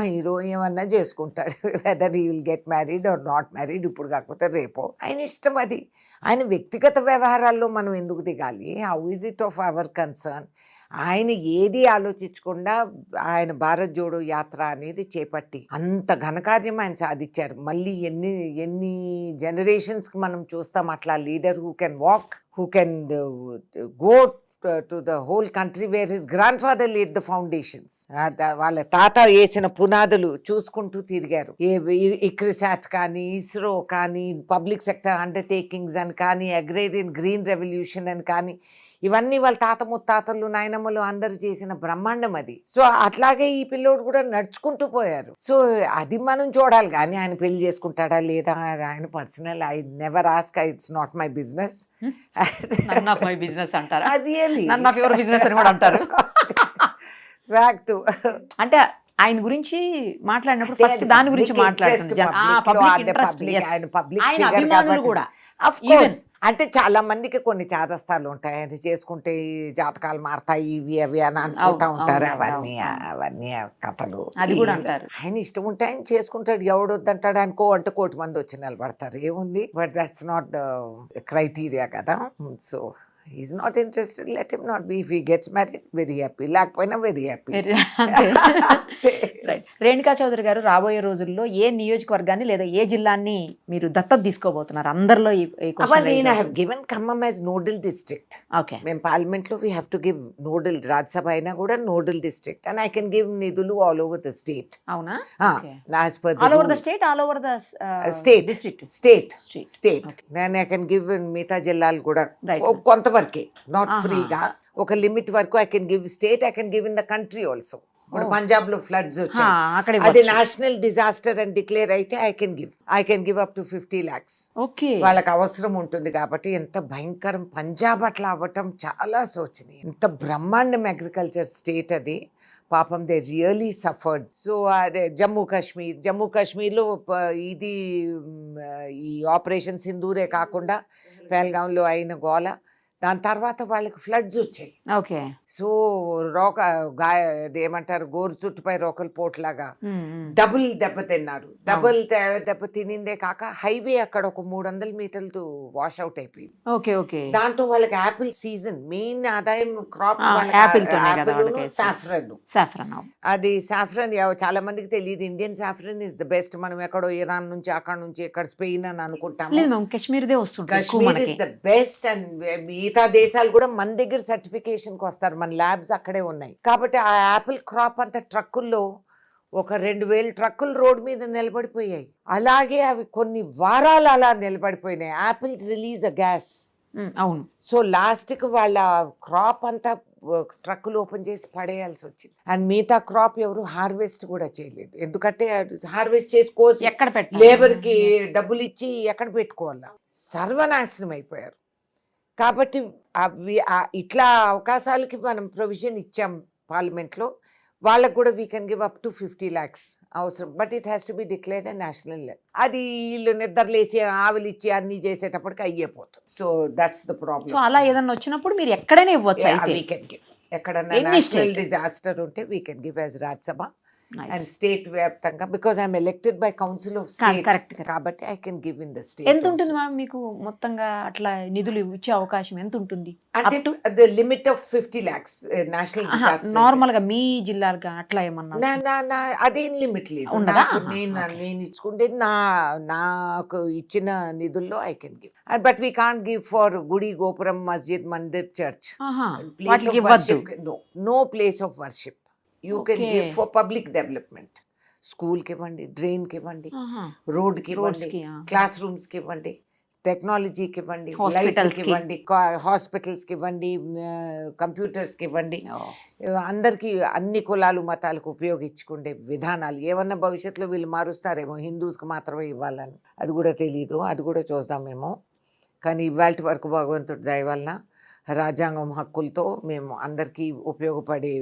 హీరో ఏమన్నా చేసుకుంటాడు. Whether he will get married or not married, ఇప్పుడు కాకపోతే రేపో, ఆయన ఇష్టం అది. ఆయన వ్యక్తిగత వ్యవహారాల్లో మనం ఎందుకు దిగాలి? How is it of our concern? ఆయన ఏది ఆలోచించకుండా ఆయన భారత్ జోడో యాత్ర అనేది చేపట్టి అంత ఘనకార్యం ఆయన సాధించారు. మళ్ళీ ఎన్ని జనరేషన్స్కి మనం చూస్తాం అట్లా leader who can walk, who can go to the whole country where his grandfather laid the foundations. వాళ్ళ తాత వేసిన పునాదులు చూసుకుంటూ తిరిగారు. ఇక్రిసాట్ కానీ, ఇస్రో కానీ, పబ్లిక్ సెక్టర్ అండర్టేకింగ్స్ అని కానీ, అగ్రేరియన్ గ్రీన్ రెవల్యూషన్ అని కానీ, ఇవన్నీ వాళ్ళ తాత ముత్తాతలు నాయనమ్మలు అందరూ చేసిన బ్రహ్మాండం అది. సో అట్లాగే ఈ పిల్లోడు కూడా నడుచుకుంటూ పోయారు. సో అది మనం చూడాలి. కానీ ఆయన పెళ్లి చేసుకుంటాడా లేదా ఆయన personal, I never ask. It's not my business. None of my business అంటారా? Really none of your business అని కూడా అంటారు. ఫ్యాక్ట్. అంటే ఆయన గురించి మాట్లాడినప్పుడు ఫస్ట్ దాని గురించి మాట్లాడుతుంది. ఆయన అభిమానులు కూడా అఫ్ కోర్స్. అంటే చాలా మందికి కొన్ని చాదస్తాలు ఉంటాయి. ఆయన చేసుకుంటే జాతకాలు మారతాయి ఇవి అవి అని అనుకుంటా ఉంటారు. అవన్నీ కథలు. అది కూడా అంటారు. ఆయన ఇష్టం ఉంటే ఆయన చేసుకుంటాడు. ఎవడు వద్దంటాడు అనుకో అంటే 1,000,000 మంది వచ్చి నిలబడతారు. ఏముంది? But that's not the criteria కదా. So he's not interested, let him not be. If he gets married, very happy. లేకపోయినా very happy. రేణుకా చౌదరి గారు రాబోయే రోజుల్లో ఏ నియోజకవర్గాన్ని లేదా ఏ జిల్లాని మీరు దత్తత తీసుకోబోతున్నారు? అందరిలో నేను I have given Khammam as nodal district. Okay. మేము పార్లమెంట్ లో we have to give nodal, Rajya Sabha అయినా కూడా nodal district, and I can give నిధులు all over the state. అవునా? As per all over the state, all over the state district. state. నేను I can give మిగతా జిల్లాలు కూడా కొంతవరకే, నాట్ ఫ్రీగా. ఒక లిమిట్ వరకు I can give state, I can give in the country also. ఇప్పుడు పంజాబ్ లో ఫ్లడ్స్ వచ్చాయి, అది నేషనల్ డిజాస్టర్ అని డిక్లేర్ అయితే I can give up to 50 lakhs. వాళ్ళకి అవసరం ఉంటుంది కాబట్టి. ఎంత భయంకరం పంజాబ్ అట్లా అవ్వటం చాలా శోచనీయం. ఎంత బ్రహ్మాండం అగ్రికల్చర్ స్టేట్ అది. పాపం దే రియలీ సఫర్డ్. సో అదే జమ్మూ కాశ్మీర్లో ఇది ఈ ఆపరేషన్ సింధూరే కాకుండా పెహల్గాంలో అయిన గోల, దాని తర్వాత వాళ్ళకి ఫ్లడ్స్ వచ్చాయి. ఓకే. సో ఏమంటారు, గోరు చుట్టుపై రోకలు పోట్లాగా ఉమ్, ఉమ్. డబుల్ దెబ్బతిన్నారు. దెబ్బ తినిందే కాక హైవే అక్కడ ఒక 300 మీటర్లు వాష్ అవుట్ అయిపోయింది. Okay okay. దాంతో వాళ్ళకి యాపిల్ సీజన్, మెయిన్ ఆదాయం క్రాప్ యాపిల్ తోనే కదా వాళ్ళకి. సాఫ్రన్. సాఫ్రన్. అది సాఫ్రన్ చాలా మందికి తెలియదు. Indian saffron is the best. మనం ఎక్కడో ఇరాన్ నుంచి అక్కడ నుంచి ఎక్కడ స్పెయిన్ అని అనుకుంటాము. లేదు మ్యామ్, కాశ్మీర్దే వస్తుంది ఎక్కువ కశ్మీర్ మనకి. Is the best. అండ్ మిగతా దేశాలు కూడా మన దగ్గర సర్టిఫికేషన్ కి వస్తారు. మన ల్యాబ్స్ అక్కడే ఉన్నాయి. కాబట్టి ఆ యాపిల్ క్రాప్ అంతా ట్రక్కుల్లో ఒక 2000 ట్రక్కులు రోడ్ మీద నిలబడిపోయాయి. అలాగే అవి కొన్ని వారాలు అలా నిలబడిపోయినాయి. యాపిల్స్ రిలీజ్ అ గ్యాస్. అవును. సో లాస్ట్కి వాళ్ళ క్రాప్ అంతా ట్రక్కులు ఓపెన్ చేసి పడేయాల్సి వచ్చింది. అండ్ మిగతా క్రాప్ ఎవరు హార్వెస్ట్ కూడా చేయలేదు. ఎందుకంటే హార్వెస్ట్ చేసుకోసి ఎక్కడ పెట్టాలి, లేబర్కి డబ్బులు ఇచ్చి ఎక్కడ పెట్టుకోవాలా, సర్వనాశనం అయిపోయారు. కాబట్టి ఇట్లా అవకాశాలకి మనం ప్రొవిజన్ ఇచ్చాం పార్లమెంట్లో. వాళ్ళకు కూడా we can give up to 50 lakhs అవసరం. But it has to be declared a national level. అది వీళ్ళు నిద్రలేసి ఆవులు ఇచ్చి అన్ని చేసేటప్పటికి అయ్యేపోతుంది. So that's the problem. So అలా ఏదన్నా వచ్చినప్పుడు మీరు ఎక్కడైనా ఇవ్వచ్చు అయితే. We can give. ఎక్కడన్నా నేషనల్ డిజాస్టర్ ఉంటే we can give as Rajya Sabha and state వ్యాప్తంగా. Because I'm elected by council of state. Correct. కాబట్టి I can give in the state. ఎంత ఉంటుంది మ్యామ్ మీకు మొత్తంగా అట్లా నిధులు ఇచ్చే అవకాశం ఎంత ఉంటుంది? అంటే the limit of 50 lakhs national disaster. Normal గా మీ జిల్లాగా అట్లా ఏమన్నా అదేం లిమిట్ లేదు. ఉండదా? నేను ఇచ్చుకుంటేది నాకు ఇచ్చిన నిధుల్లో I can give. But we can't give for గుడి, గోపురం, మస్జిద్, మందిర్, church. No place of worship. You can give for public development. స్కూల్కి ఇవ్వండి, డ్రైన్కి ఇవ్వండి, రోడ్కి ఇవ్వండి, క్లాస్ రూమ్స్కి ఇవ్వండి, టెక్నాలజీకి ఇవ్వండి, లైట్స్కి ఇవ్వండి, హాస్పిటల్స్కి ఇవ్వండి, కంప్యూటర్స్కి ఇవ్వండి. అందరికీ అన్ని కులాలు మతాలకు ఉపయోగించుకునే విధానాలు ఏమన్నా భవిష్యత్తులో వీళ్ళు మారుస్తారేమో. హిందూస్కి మాత్రమే ఇవ్వాలని అది కూడా తెలీదు. అది కూడా చూద్దామేమో. కానీ ఇవాళ వరకు భగవంతుడి దయ వలన రాజ్యాంగం హక్కులతో మేము అందరికీ ఉపయోగపడే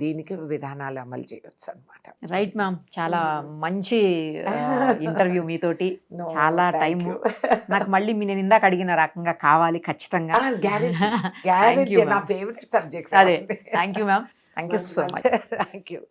దీనికి విధానాలు అమలు చేయొచ్చు అనమాట. రైట్ మ్యామ్, చాలా మంచి ఇంటర్వ్యూ మీతోటి. చాలా టైం నాకు మళ్ళీ నేను ఇందాక అడిగిన రకంగా కావాలి ఖచ్చితంగా. గ్యారెంటీ నా ఫేవరెట్ సబ్జెక్ట్స్. అదే. Thank you ma'am, thank you so much. Thank you.